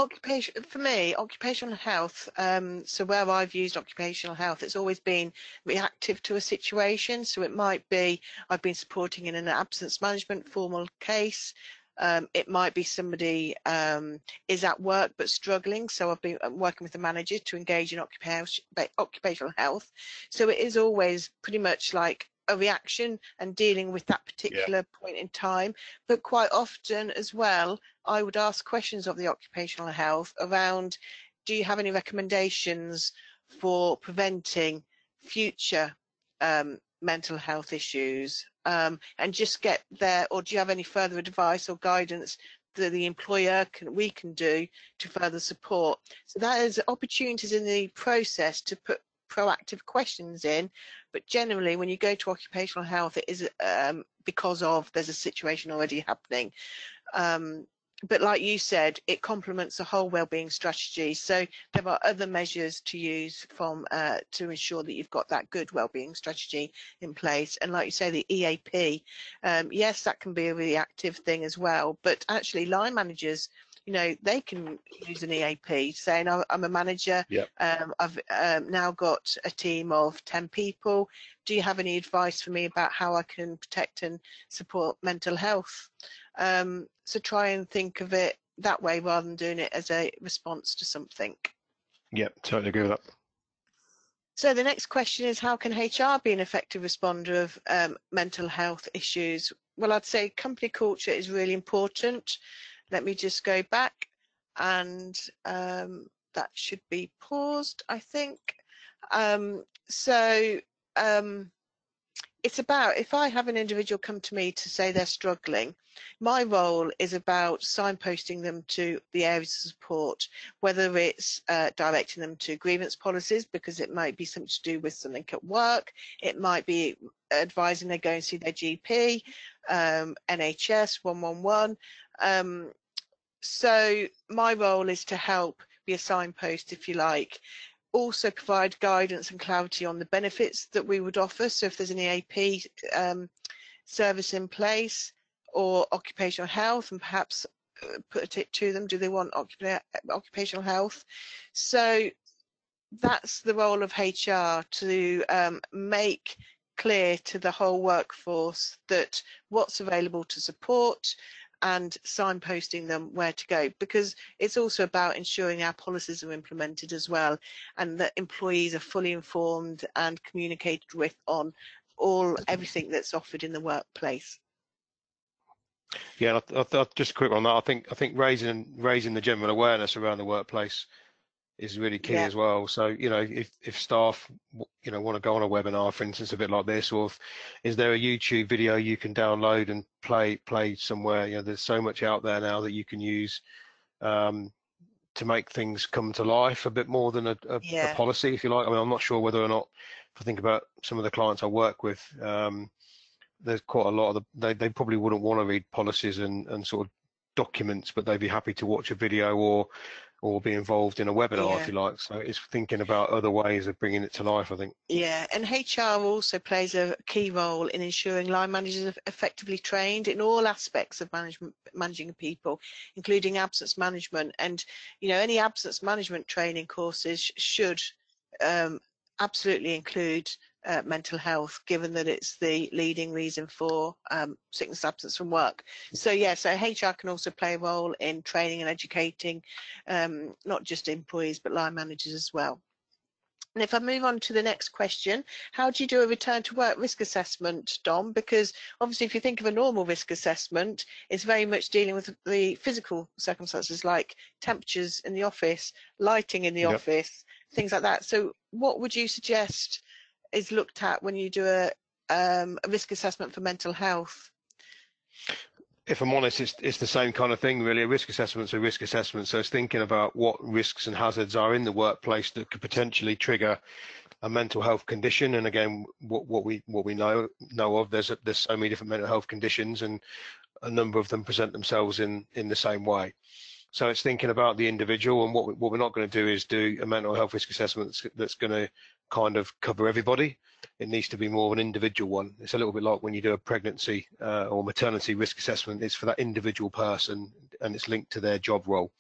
For me, occupational health, so where I've used occupational health, it's always been reactive to a situation. So it might be I've been supporting in an absence management formal case. It might be somebody is at work but struggling, so I've been working with the manager to engage in occupational health. So it is always pretty much like a reaction and dealing with that particular point in time. But quite often as well, I would ask questions of the occupational health around, do you have any recommendations for preventing future mental health issues, and just get there, or do you have any further advice or guidance that the employer we can do to further support? So that is opportunities in the process to put proactive questions in. But generally, when you go to occupational health, it is because there's a situation already happening. But like you said, it complements the whole wellbeing strategy. So there are other measures to use to ensure that you've got that good wellbeing strategy in place. And like you say, the EAP, yes, that can be a reactive thing as well. But actually, line managers, you know, they can use an EAP, saying, I'm a manager, I've now got a team of 10 people. Do you have any advice for me about how I can protect and support mental health? So try and think of it that way rather than doing it as a response to something. Yeah, totally agree with that. So the next question is, how can HR be an effective responder of mental health issues? Well, I'd say company culture is really important. Let me just go back, and that should be paused, I think. It's about, if I have an individual come to me to say they're struggling, my role is about signposting them to the areas of support, whether it's directing them to grievance policies, because it might be something to do with something at work. It might be advising they go and see their GP, NHS 111. So my role is to help be a signpost, if you like. Also provide guidance and clarity on the benefits that we would offer. So if there's an EAP service in place, or occupational health, and perhaps put it to them, do they want occupational health? So that's the role of HR, to make clear to the whole workforce that what's available to support, and signposting them where to go, because it's also about ensuring our policies are implemented as well, and that employees are fully informed and communicated with on everything that's offered in the workplace. Yeah, just a quick one. I think raising the general awareness around the workplace is really key Yeah, as well. So, if staff, want to go on a webinar, for instance, a bit like this, or is there a YouTube video you can download and play somewhere? There's so much out there now that you can use to make things come to life a bit more than a policy, if you like. I mean, I'm not sure whether or not, if I think about some of the clients I work with, there's quite a lot of they probably wouldn't want to read policies and sort of documents, but they'd be happy to watch a video or be involved in a webinar, if you like. So it's thinking about other ways of bringing it to life, I think. Yeah, and HR also plays a key role in ensuring line managers are effectively trained in all aspects of managing people, including absence management. And any absence management training courses should absolutely include mental health, given that it's the leading reason for sickness absence from work. So so HR can also play a role in training and educating not just employees but line managers as well. And if I move on to the next question, how do you do a return to work risk assessment, Dom? Because obviously if you think of a normal risk assessment, it's very much dealing with the physical circumstances like temperatures in the office, lighting in the Yep. office, things like that. So what would you suggest is looked at when you do a risk assessment for mental health? If I'm honest, it's the same kind of thing, really. A risk assessment's a risk assessment. So it's thinking about what risks and hazards are in the workplace that could potentially trigger a mental health condition. And again, what we know of, there's so many different mental health conditions, and a number of them present themselves in the same way. So it's thinking about the individual, and what we're not going to do is do a mental health risk assessment that's going to kind of cover everybody. It needs to be more of an individual one. It's a little bit like when you do a pregnancy or maternity risk assessment. It's for that individual person, and it's linked to their job role.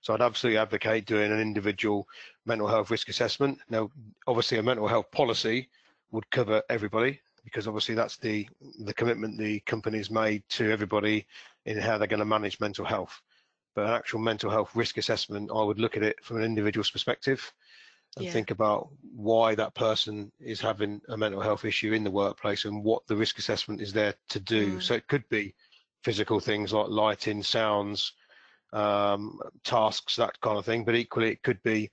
So I'd absolutely advocate doing an individual mental health risk assessment. Now, obviously, a mental health policy would cover everybody, because obviously that's the commitment the company's made to everybody in how they're going to manage mental health. But an actual mental health risk assessment, I would look at it from an individual's perspective and think about why that person is having a mental health issue in the workplace and what the risk assessment is there to do. So it could be physical things like lighting, sounds, tasks, that kind of thing. But equally, it could be,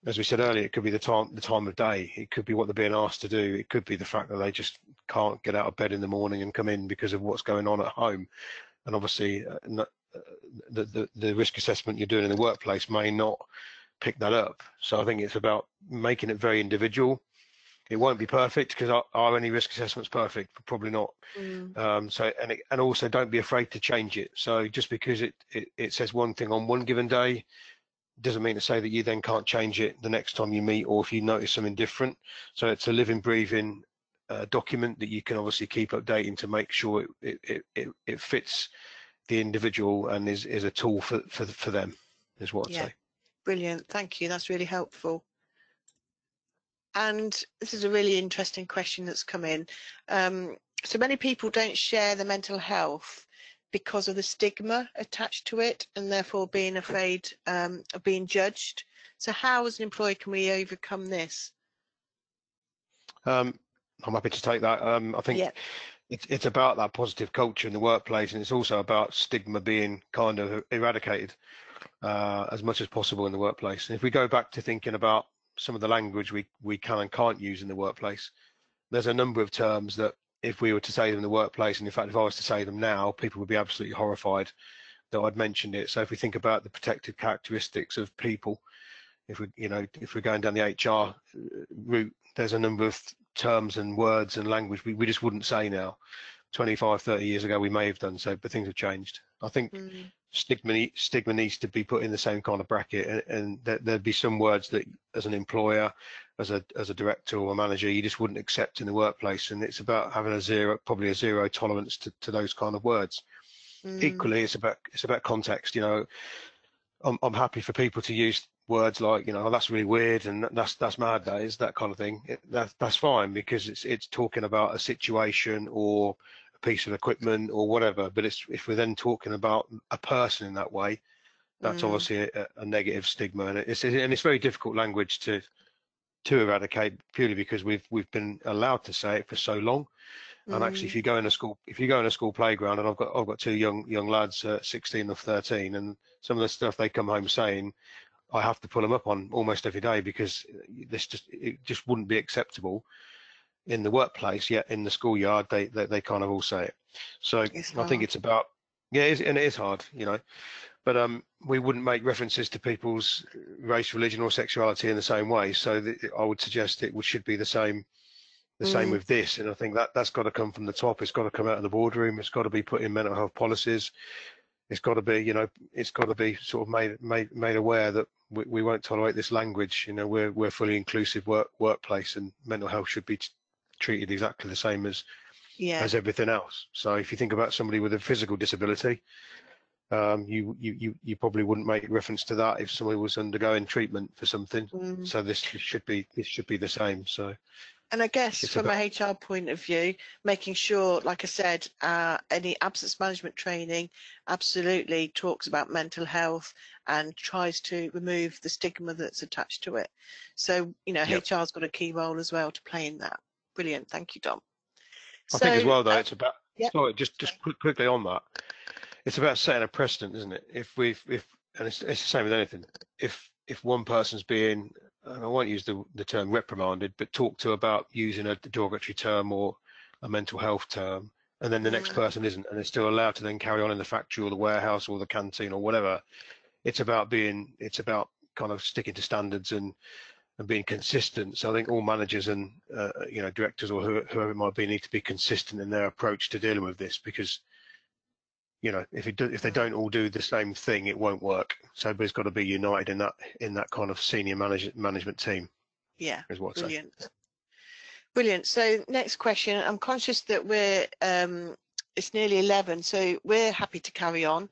as we said earlier, it could be the time of day. It could be what they're being asked to do. It could be the fact that they just can't get out of bed in the morning and come in because of what's going on at home. And obviously, the risk assessment you're doing in the workplace may not pick that up. So I think it's about making it very individual. It won't be perfect, because are any risk assessments perfect? Probably not. And also don't be afraid to change it. So just because it says one thing on one given day doesn't mean to say that you then can't change it the next time you meet, or if you notice something different. So it's a living, breathing document that you can obviously keep updating to make sure it fits the individual and is a tool for them, is what I'd say. Brilliant, thank you, that's really helpful. And this is a really interesting question that's come in. So many people don't share their mental health because of the stigma attached to it, and therefore being afraid of being judged. So how, as an employer, can we overcome this? I'm happy to take that. I think it's about that positive culture in the workplace, and it's also about stigma being kind of eradicated as much as possible in the workplace. And if we go back to thinking about some of the language we can and can't use in the workplace, there's a number of terms that if we were to say them in the workplace, and in fact if I was to say them now, people would be absolutely horrified that I'd mentioned it. So if we think about the protected characteristics of people, if we're going down the HR route, there's a number of terms and words and language we just wouldn't say now. 25, 30 years ago we may have done so, but things have changed. I think stigma needs to be put in the same kind of bracket, and there'd be some words that as an employer, as a director or a manager, you just wouldn't accept in the workplace, and it's about having probably a zero tolerance to those kind of words. Equally, it's about context. I'm happy for people to use words like, oh, that's really weird, and that's mad, that kind of thing. That's fine, because it's talking about a situation or a piece of equipment or whatever. But if we're then talking about a person in that way, that's obviously a negative stigma, and it's very difficult language to eradicate, purely because we've been allowed to say it for so long. And actually, if you go in a school playground, and I've got two young lads, 16 or 13, and some of the stuff they come home saying, I have to pull them up on almost every day, because it just wouldn't be acceptable in the workplace, yet in the schoolyard they kind of all say it. So I think it's about, and it is hard, but we wouldn't make references to people's race, religion, or sexuality in the same way. So I would suggest it should be the same with this. And I think that's got to come from the top. It's got to come out of the boardroom. It's got to be put in mental health policies. It's got to be, it's got to be sort of made aware that we won't tolerate this language. We're a fully inclusive workplace, and mental health should be treated exactly the same as everything else. So if you think about somebody with a physical disability, you probably wouldn't make reference to that if somebody was undergoing treatment for something. So this should be the same. So, and I guess from a HR point of view, making sure, like I said, any absence management training absolutely talks about mental health and tries to remove the stigma that's attached to it. So, HR's got a key role as well to play in that. Brilliant. Thank you, Dom. I think as well, though, it's about, sorry, just quickly on that, it's about setting a precedent, isn't it? And it's the same with anything. If one person's being, and I won't use the term reprimanded, but talked to about using a derogatory term or a mental health term, and then the next person isn't, and they're still allowed to then carry on in the factory or the warehouse or the canteen or whatever. It's about kind of sticking to standards and being consistent. So I think all managers and directors or whoever it might be need to be consistent in their approach to dealing with this, because if they don't all do the same thing, it won't work. So everybody's got to be united in that kind of senior management team. Yeah, is what brilliant. Brilliant. So next question. I'm conscious that we're it's nearly 11, so we're happy to carry on.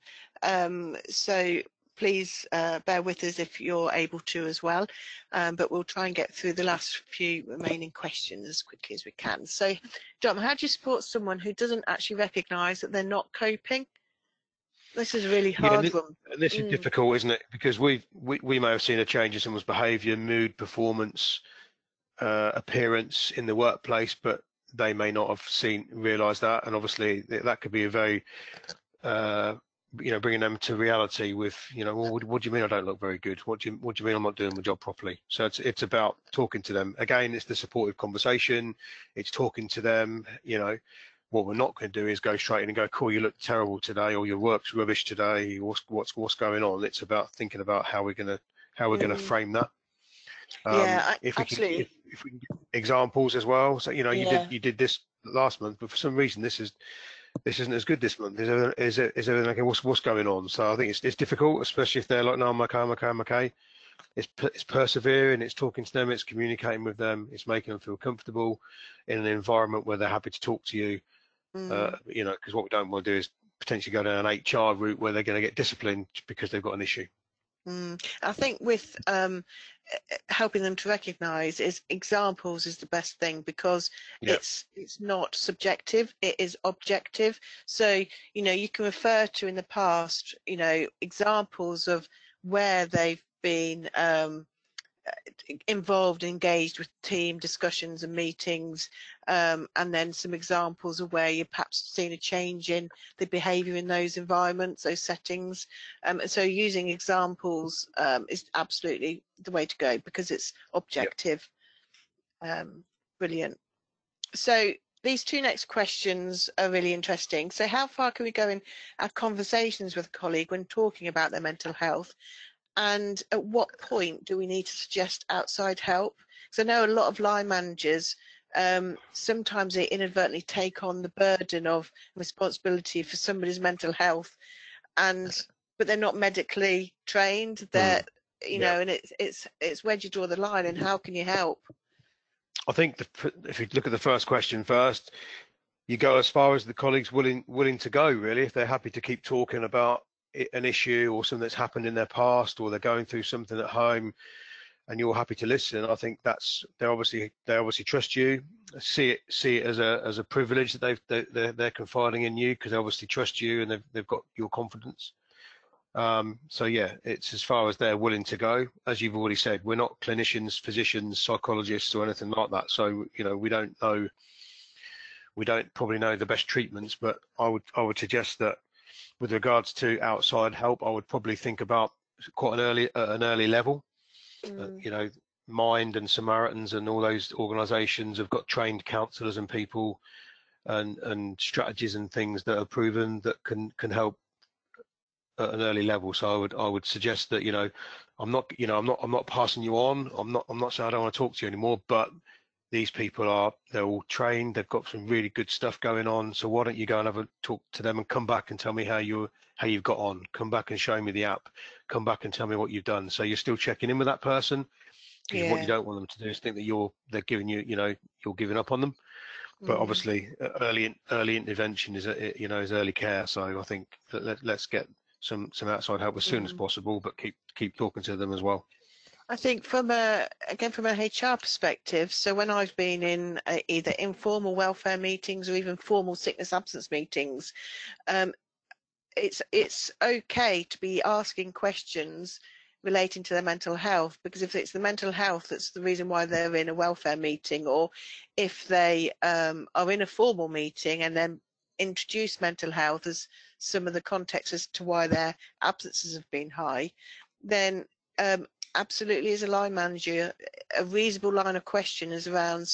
So please bear with us if you're able to as well, but we'll try and get through the last few remaining questions as quickly as we can. So, Dom, how do you support someone who doesn't actually recognise that they're not coping? This is a really hard one. And this is difficult, isn't it? Because we may have seen a change in someone's behaviour, mood, performance, appearance in the workplace, but they may not have realised that. And obviously that could be a very bringing them to reality with, well, what do you mean I don't look very good? What do you mean I'm not doing my job properly? So it's about talking to them. Again, it's the supportive conversation. It's talking to them. What we're not going to do is go straight in and go, cool, you look terrible today, or your work's rubbish today. What's going on? It's about thinking about how we're going to frame that. Absolutely. If we can give examples as well. So you did this last month, but for some reason this isn't as good this month. Is everything okay? What's going on? So I think it's difficult, especially if they're like, no, I'm okay. It's persevering, it's talking to them, it's communicating with them, it's making them feel comfortable in an environment where they're happy to talk to you. Because what we don't want to do is potentially go down an HR route where they're going to get disciplined because they've got an issue. I think with helping them to recognise examples is the best thing, because it's not subjective, it is objective. So you can refer to in the past examples of where they've been involved, engaged with team discussions and meetings, and then some examples of where you've perhaps seen a change in the behaviour in those environments, those settings. So using examples is absolutely the way to go, because it's objective. Brilliant. So these two next questions are really interesting. So how far can we go in our conversations with a colleague when talking about their mental health? And at what point do we need to suggest outside help? Because I know a lot of line managers, sometimes they inadvertently take on the burden of responsibility for somebody's mental health, but they're not medically trained. They're, and it's where do you draw the line, and how can you help? I think if you look at the first question first, you go as far as the colleague's willing to go, really. If they're happy to keep talking about an issue or something that's happened in their past, or they're going through something at home, and you're happy to listen, I think they obviously trust you, see it as a privilege that they're confiding in you, because they obviously trust you and they've got your confidence. So yeah, it's as far as they're willing to go. As you've already said, we're not clinicians, physicians, psychologists, or anything like that. So we don't probably know the best treatments, but I would suggest that with regards to outside help, I would probably think about quite at an early level. Mind and Samaritans and all those organisations have got trained counsellors and people and strategies and things that are proven that can help at an early level. So I would suggest that I'm not passing you on. I'm not saying I don't want to talk to you anymore, but these people they're all trained. They've got some really good stuff going on. So why don't you go and have a talk to them and come back and tell me how you've got on. Come back and show me the app. Come back and tell me what you've done. So you're still checking in with that person, because what you don't want them to do is think that they're giving you're giving up on them. But obviously, early intervention is early care. So I think that let's get some outside help as soon as possible, but keep talking to them as well. I think from an HR perspective, so when I've been in either informal welfare meetings or even formal sickness absence meetings, it's okay to be asking questions relating to their mental health, because if it's the mental health that's the reason why they're in a welfare meeting, or if they are in a formal meeting and then introduce mental health as some of the context as to why their absences have been high, then absolutely, as a line manager, a reasonable line of question is around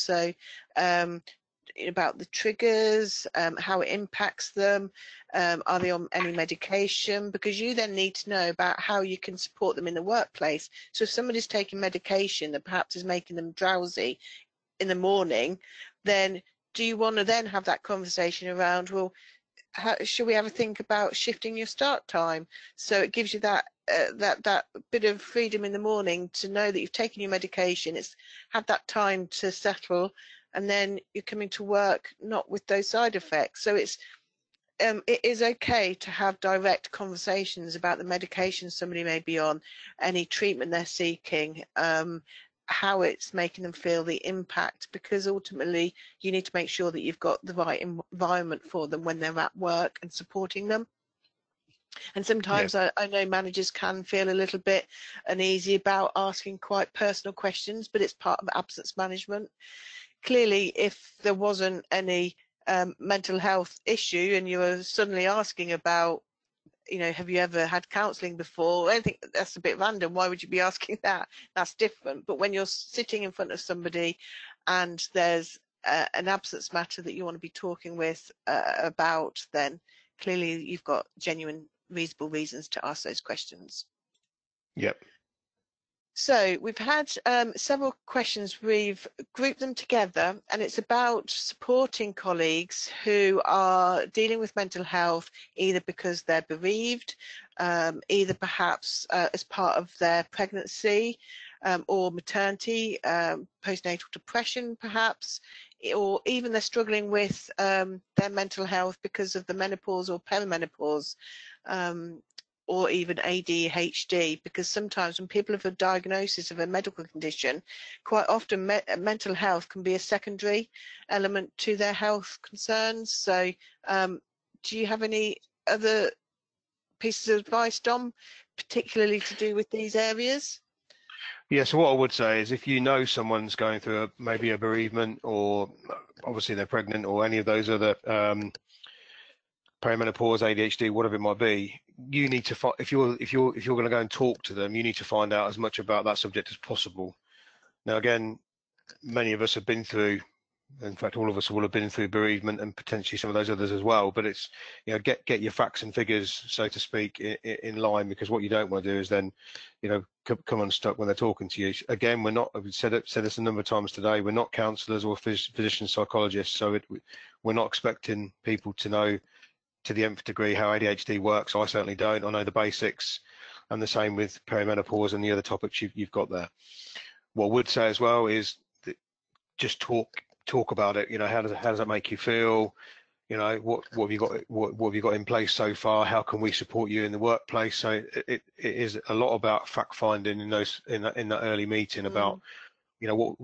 about the triggers, how it impacts them, are they on any medication, because you then need to know about how you can support them in the workplace. So if somebody's taking medication that perhaps is making them drowsy in the morning, then do you want to then have that conversation around, well, should we have a think about shifting your start time, so it gives you that that bit of freedom in the morning to know that you've taken your medication, it's had that time to settle, and then you're coming to work not with those side effects. So it is okay to have direct conversations about the medication somebody may be on, any treatment they're seeking, how it's making them feel, the impact, because ultimately you need to make sure that you've got the right environment for them when they're at work and supporting them. And sometimes I know managers can feel a little bit uneasy about asking quite personal questions, but it's part of absence management. Clearly, if there wasn't any mental health issue and you were suddenly asking about, have you ever had counselling before? I think that's a bit random. Why would you be asking that? That's different. But when you're sitting in front of somebody and there's an absence matter that you want to be talking with about, then clearly you've got genuine, reasonable reasons to ask those questions. Yep. So we've had several questions. We've grouped them together, and it's about supporting colleagues who are dealing with mental health, either because they're bereaved, either perhaps as part of their pregnancy or maternity, postnatal depression perhaps, or even they're struggling with their mental health because of the menopause or perimenopause. Or even ADHD, because sometimes when people have a diagnosis of a medical condition, quite often mental health can be a secondary element to their health concerns. So do you have any other pieces of advice, Dom, particularly to do with these areas? Yeah, so what I would say is, if you know someone's going through maybe a bereavement, or obviously they're pregnant, or any of those other perimenopause, ADHD, whatever it might be, you need to if you're going to go and talk to them, you need to find out as much about that subject as possible. Now, again, many of us have been through, in fact, all of us will have been through bereavement, and potentially some of those others as well. But it's, get your facts and figures, so to speak, in line, because what you don't want to do is then, come unstuck when they're talking to you. Again, we're not, I've said this a number of times today, we're not counsellors or physician psychologists, so we're not expecting people to know to the nth degree how ADHD works. I certainly don't. I know the basics, and the same with perimenopause and the other topics you've got there. What I would say as well is that just talk about it. How does that make you feel? you know, what have you got, what have you got in place so far? How can we support you in the workplace? So it is a lot about fact finding in that early meeting about, you know,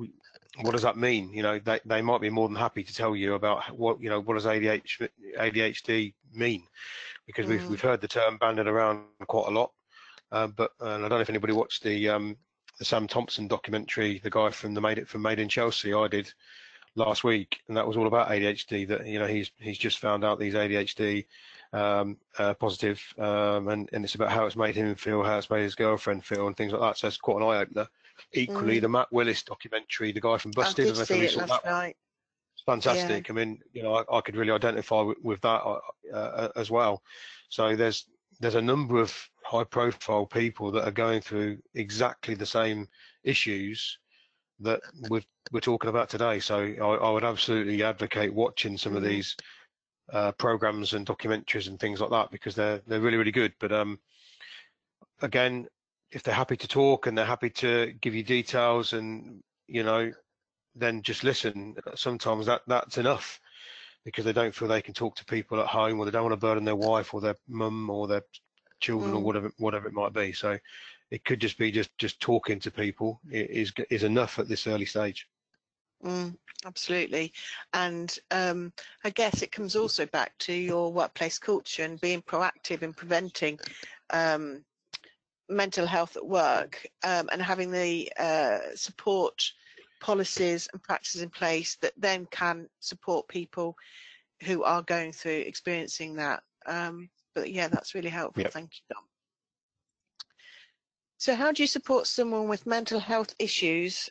what does that mean? You know, they might be more than happy to tell you about what, you know, what does ADHD mean, because we've heard the term banded around quite a lot. But and I don't know if anybody watched the Sam Thompson documentary, the guy from Made in Chelsea. I did last week, and that was all about ADHD. That, you know, he's just found out these ADHD positive, and it's about how it's made him feel, how it's made his girlfriend feel, and things like that. So it's quite an eye opener. Equally, the Matt Willis documentary, the guy from I Busted, I did don't know if see you it saw last that one. night. It's fantastic. Yeah. I mean, you know, I could really identify with that as well. So there's a number of high-profile people that are going through exactly the same issues that we're talking about today. So I would absolutely advocate watching some of these programs and documentaries and things like that, because they're really, really good. But again, if they're happy to talk and they're happy to give you details, and, you know, then just listen. Sometimes that's enough, because they don't feel they can talk to people at home, or they don't want to burden their wife or their mum or their children or whatever it might be. So it could just be just talking to people is enough at this early stage. Absolutely. And I guess it comes also back to your workplace culture and being proactive in preventing mental health at work, and having the support policies and practices in place that then can support people who are going through experiencing that. But yeah, that's really helpful. Yep. Thank you, Dom. So how do you support someone with mental health issues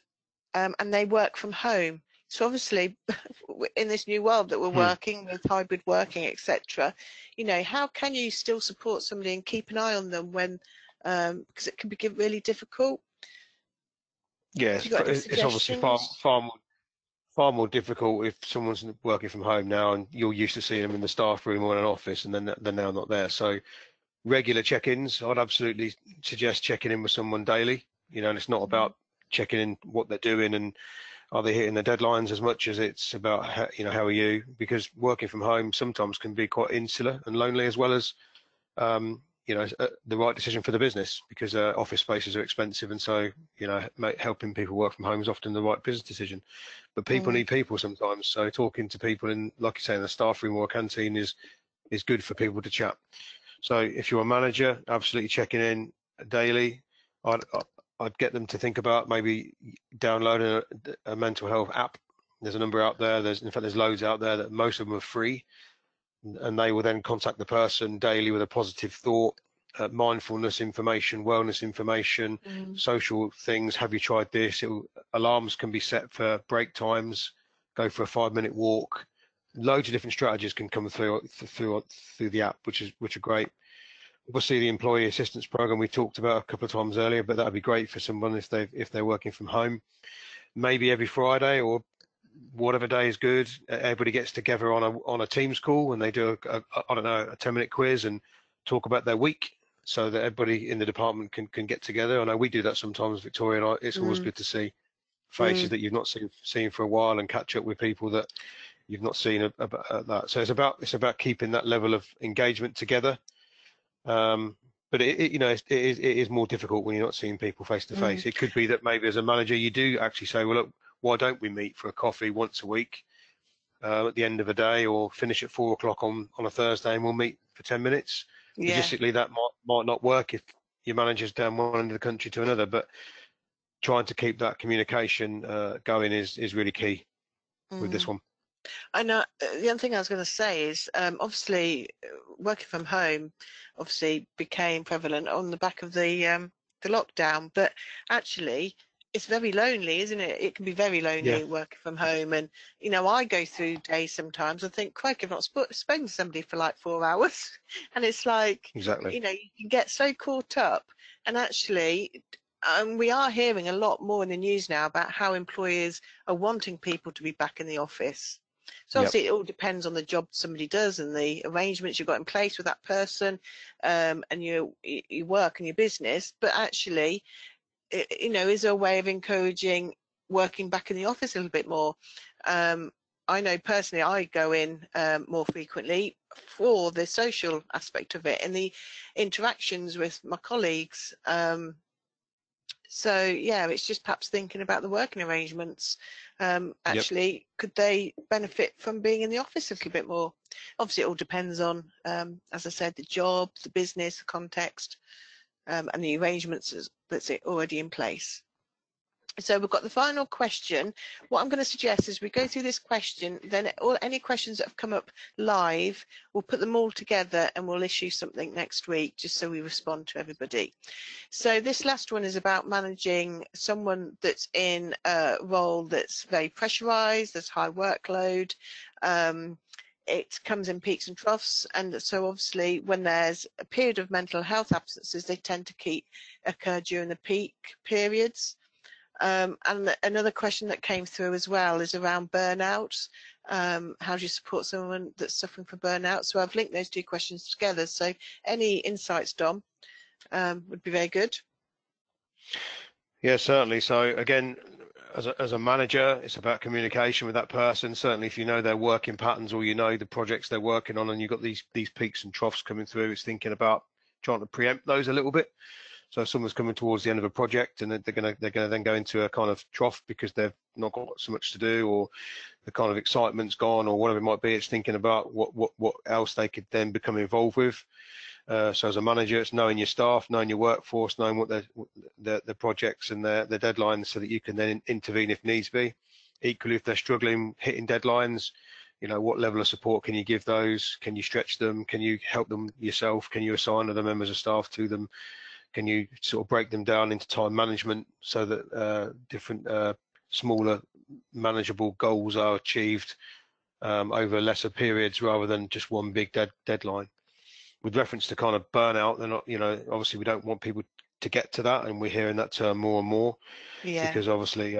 and they work from home? So obviously in this new world that we're working with, hybrid working, etc., you know, how can you still support somebody and keep an eye on them when, because it can be really difficult? Yes, Have you got any it's obviously suggestions? far more difficult if someone's working from home now and you're used to seeing them in the staff room or in an office, and then they're now not there. So regular check-ins, I'd absolutely suggest checking in with someone daily. You know, and it's not about checking in what they're doing and are they hitting the deadlines, as much as it's about how, you know, how are you? Because working from home sometimes can be quite insular and lonely, as well as you know, the right decision for the business, because office spaces are expensive, and so, you know, helping people work from home is often the right business decision. But people need people sometimes, so talking to people in, like you say, in the staff room or a canteen is good for people to chat. So if you're a manager, absolutely checking in daily. I'd get them to think about maybe downloading a mental health app. There's a number out there. In fact, there's loads out there, that most of them are free, and they will then contact the person daily with a positive thought, mindfulness information, wellness information, social things. Have you tried this? Alarms can be set for break times. Go for a 5-minute walk. Loads of different strategies can come through the app, which are great. We'll see the employee assistance program we talked about a couple of times earlier, but that'd be great for someone if they're working from home. Maybe every Friday or whatever day is good, everybody gets together on a Teams call, and they do I don't know, a 10-minute quiz and talk about their week, so that everybody in the department can get together. I know we do that sometimes, Victoria, and it's always good to see faces that you've not seen for a while, and catch up with people that you've not seen about that. So it's about keeping that level of engagement together. But you know, it is more difficult when you're not seeing people face to face. It could be that maybe as a manager you do actually say, well, look, why don't we meet for a coffee once a week at the end of a day, or finish at 4 o'clock on a Thursday, and we'll meet for 10 minutes. Yeah. Logistically, that might not work if your manager's down one end of the country to another, but trying to keep that communication going is really key with this one. I know the other thing I was going to say is obviously working from home obviously became prevalent on the back of the lockdown, but actually it's very lonely, isn't it? It can be very Yeah, lonely working from home, and you know, I go through days sometimes I think, crikey, I've not spoken to somebody for like 4 hours, and it's like, exactly. you know, you can get so caught up, and actually we are hearing a lot more in the news now about how employers are wanting people to be back in the office. So Yep. obviously it all depends on the job somebody does and the arrangements you've got in place with that person, and your work and your business. But actually, you know, is there a way of encouraging working back in the office a little bit more? I know personally I go in more frequently for the social aspect of it and the interactions with my colleagues. So yeah, it's just perhaps thinking about the working arrangements. Yep. Actually, could they benefit from being in the office a little bit more? Obviously, it all depends on, as I said, the job, the business, the context, and the arrangements that's already in place. So we've got the final question. What I'm going to suggest is we go through this question, then any questions that have come up live, we'll put them all together and we'll issue something next week just so we respond to everybody. So this last one is about managing someone that's in a role that's very pressurized, there's high workload. It comes in peaks and troughs, and so obviously when there's a period of mental health absences, they tend to occur during the peak periods. And another question that came through as well is around burnout. How do you support someone that's suffering from burnout? So I've linked those two questions together. So any insights, Dom, would be very good. Yeah, certainly. So again, as a manager, it's about communication with that person. Certainly, if you know their working patterns or you know the projects they're working on, and you've got these peaks and troughs coming through, it's thinking about trying to preempt those a little bit. So if someone's coming towards the end of a project and they're gonna then go into a kind of trough because they've not got so much to do, or the kind of excitement's gone, or whatever it might be, it's thinking about what else they could then become involved with. So as a manager, it's knowing your staff, knowing your workforce, knowing what the projects and their deadlines, so that you can then intervene if needs be. Equally, if they're struggling hitting deadlines, you know, what level of support can you give those? Can you stretch them? Can you help them yourself? Can you assign other members of staff to them? Can you sort of break them down into time management so that different smaller manageable goals are achieved over lesser periods rather than just one big deadline? With reference to kind of burnout, they're not, you know, obviously we don't want people to get to that, and we're hearing that term more and more. Yeah. Because obviously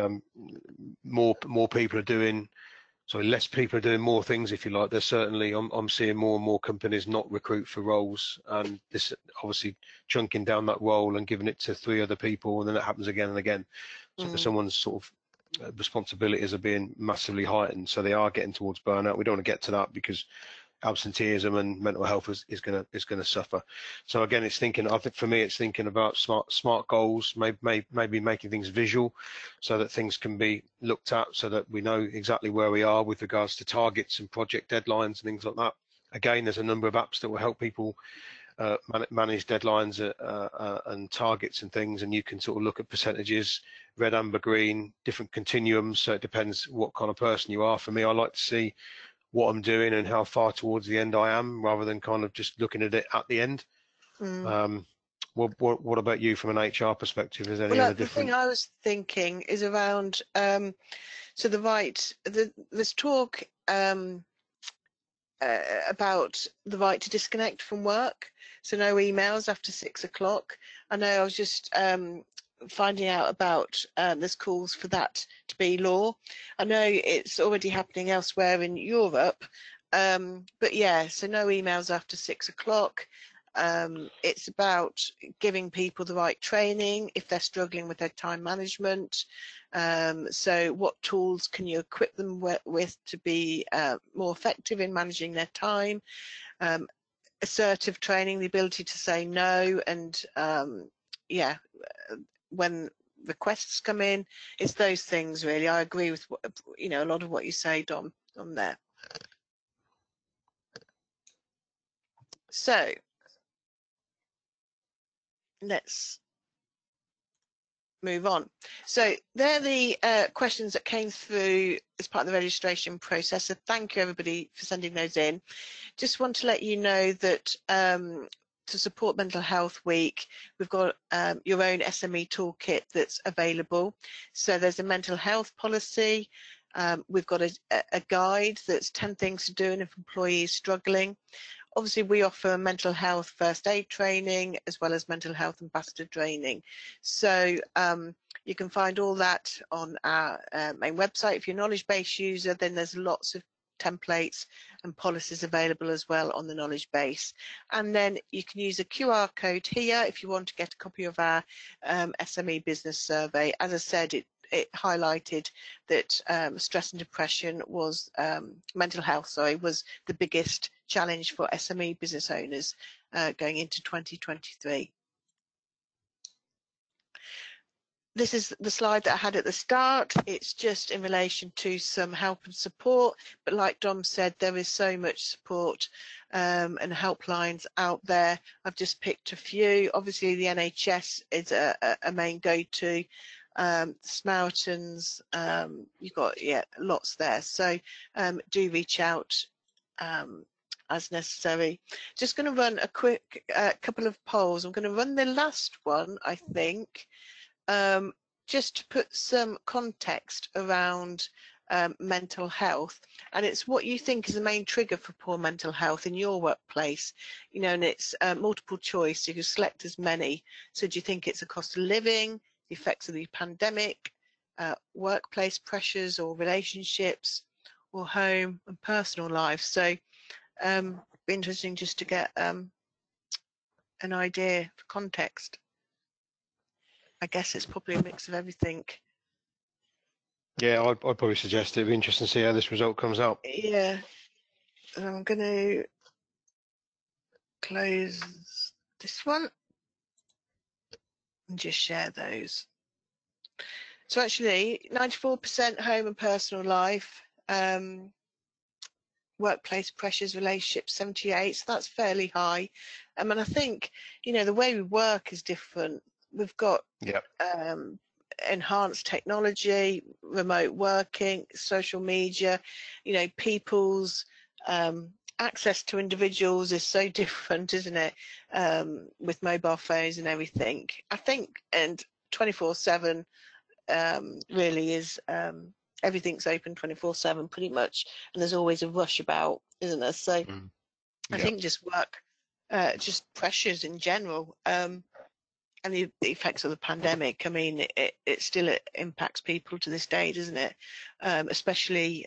more people are doing, so less people are doing more things, if you like. There's certainly, I'm seeing more and more companies not recruit for roles, and this obviously chunking down that role and giving it to 3 other people, and then it happens again and again. So someone's sort of responsibilities are being massively heightened, so they are getting towards burnout. We don't want to get to that, because absenteeism and mental health is going to suffer. So again, it's thinking, I think for me, it's thinking about smart goals, maybe making things visual, so that things can be looked at, so that we know exactly where we are with regards to targets and project deadlines and things like that. Again, there's a number of apps that will help people manage deadlines and targets and things, and you can sort of look at percentages, red, amber, green, different continuums. So it depends what kind of person you are. For me, I like to see what I'm doing and how far towards the end I am, rather than kind of just looking at it at the end. What about you from an HR perspective? Is there any other different? The thing I was thinking is around so there's talk about the right to disconnect from work, so no emails after 6 o'clock. I know I was just finding out about there's calls for that to be law. I know it's already happening elsewhere in Europe, but yeah, so no emails after 6 o'clock. It's about giving people the right training if they're struggling with their time management. So what tools can you equip them with to be more effective in managing their time? Assertive training, the ability to say no, and yeah, when requests come in. It's those things really. I agree with a lot of what you say, Dom, on there. So let's move on. So they're the questions that came through as part of the registration process. So thank you everybody for sending those in. Just want to let you know that to support Mental Health Week, we've got your own SME toolkit that's available. So there's a mental health policy. We've got a guide that's 10 things to do if employees struggling. Obviously, we offer mental health first aid training as well as mental health ambassador training. So you can find all that on our main website. If you're a knowledge-based user, then there's lots of templates and policies available as well on the knowledge base. And then you can use a QR code here if you want to get a copy of our SME business survey. As I said, it highlighted that stress and depression was mental health, sorry, was the biggest challenge for SME business owners going into 2023. This is the slide that I had at the start. It's just in relation to some help and support, but like Dom said, there is so much support and helplines out there. I've just picked a few. Obviously the NHS is a main go-to. Samaritans, you've got lots there, so do reach out as necessary. Just going to run a quick couple of polls. I'm going to run the last one, I think, just to put some context around mental health, and it's what you think is the main trigger for poor mental health in your workplace, you know, and it's multiple choice. You can select as many. So do you think it's a cost of living, the effects of the pandemic, workplace pressures or relationships, or home and personal life? So be interesting just to get an idea for context. I guess it's probably a mix of everything. Yeah, I'd probably suggest it'd be interesting to see how this result comes out. Yeah, I'm going to close this one and just share those. So actually 94% home and personal life, workplace pressures, relationships 78, so that's fairly high. And I think, you know, the way we work is different. We've got enhanced technology, remote working, social media, you know, people's access to individuals is so different, isn't it, with mobile phones and everything. I think, and 24/7 really is, everything's open 24/7 pretty much, and there's always a rush about, isn't there? So I think just work, just pressures in general, and the effects of the pandemic. I mean, it still impacts people to this day, doesn't it? Especially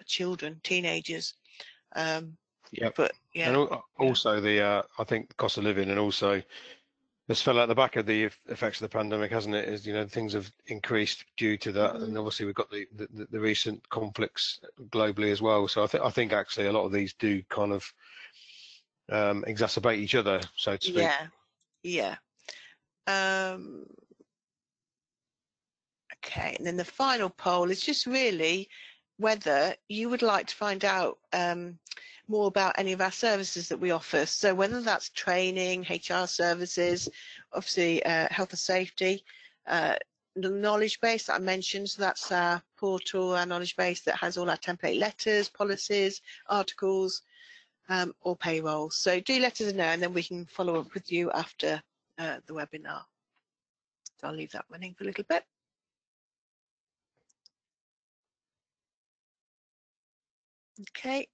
children, teenagers. But yeah, and also the I think the cost of living, and also this fell out the back of the effects of the pandemic, hasn't it? Is, you know, things have increased due to that, and obviously we've got the recent conflicts globally as well. So I think actually a lot of these do kind of exacerbate each other, so to speak. Yeah. Okay, and then the final poll is just really whether you would like to find out more about any of our services that we offer. So whether that's training, HR services, obviously health and safety, the knowledge base that I mentioned, so that's our portal, our knowledge base that has all our template letters, policies, articles, or payroll. So do let us know, and then we can follow up with you after the webinar. So I'll leave that running for a little bit. Okay,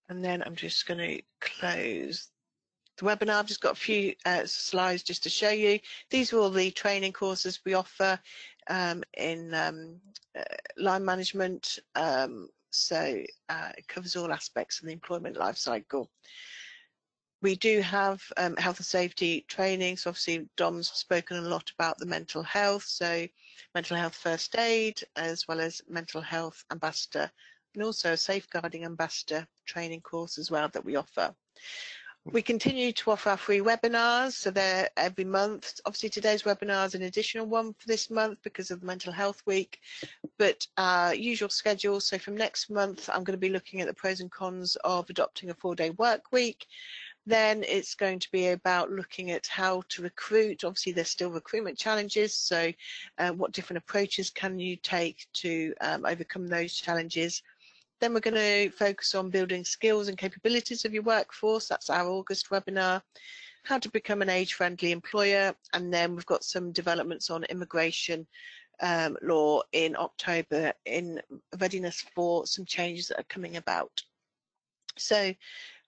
and then I'm just going to close the webinar. I've just got a few slides just to show you. These are all the training courses we offer in line management. So it covers all aspects of the employment life cycle. We do have health and safety training. So obviously Dom's spoken a lot about the mental health. So mental health first aid, as well as mental health ambassador, and also a safeguarding ambassador training course as well that we offer. We continue to offer our free webinars, so they're every month. Obviously today's webinar is an additional one for this month because of the Mental Health Week, but our usual schedule, so from next month I'm going to be looking at the pros and cons of adopting a 4-day work week. Then it's going to be about looking at how to recruit. Obviously there's still recruitment challenges, so what different approaches can you take to overcome those challenges. Then we're going to focus on building skills and capabilities of your workforce. That's our August webinar. How to become an age-friendly employer. And then we've got some developments on immigration law in October in readiness for some changes that are coming about. So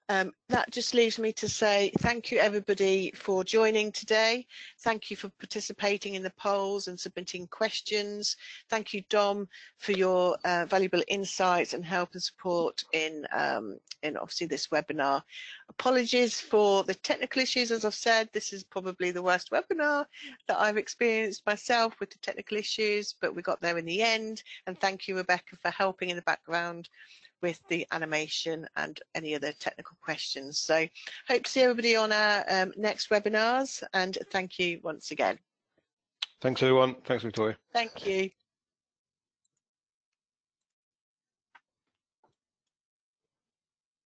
That just leaves me to say thank you everybody for joining today. Thank you for participating in the polls and submitting questions. Thank you, Dom, for your valuable insights and help and support in obviously this webinar. Apologies for the technical issues. As I've said, this is probably the worst webinar that I've experienced myself with the technical issues, but we got there in the end. And thank you, Rebecca, for helping in the background with the animation and any other technical questions. So hope to see everybody on our next webinars, and thank you once again. Thanks everyone. Thanks, Victoria. Thank you.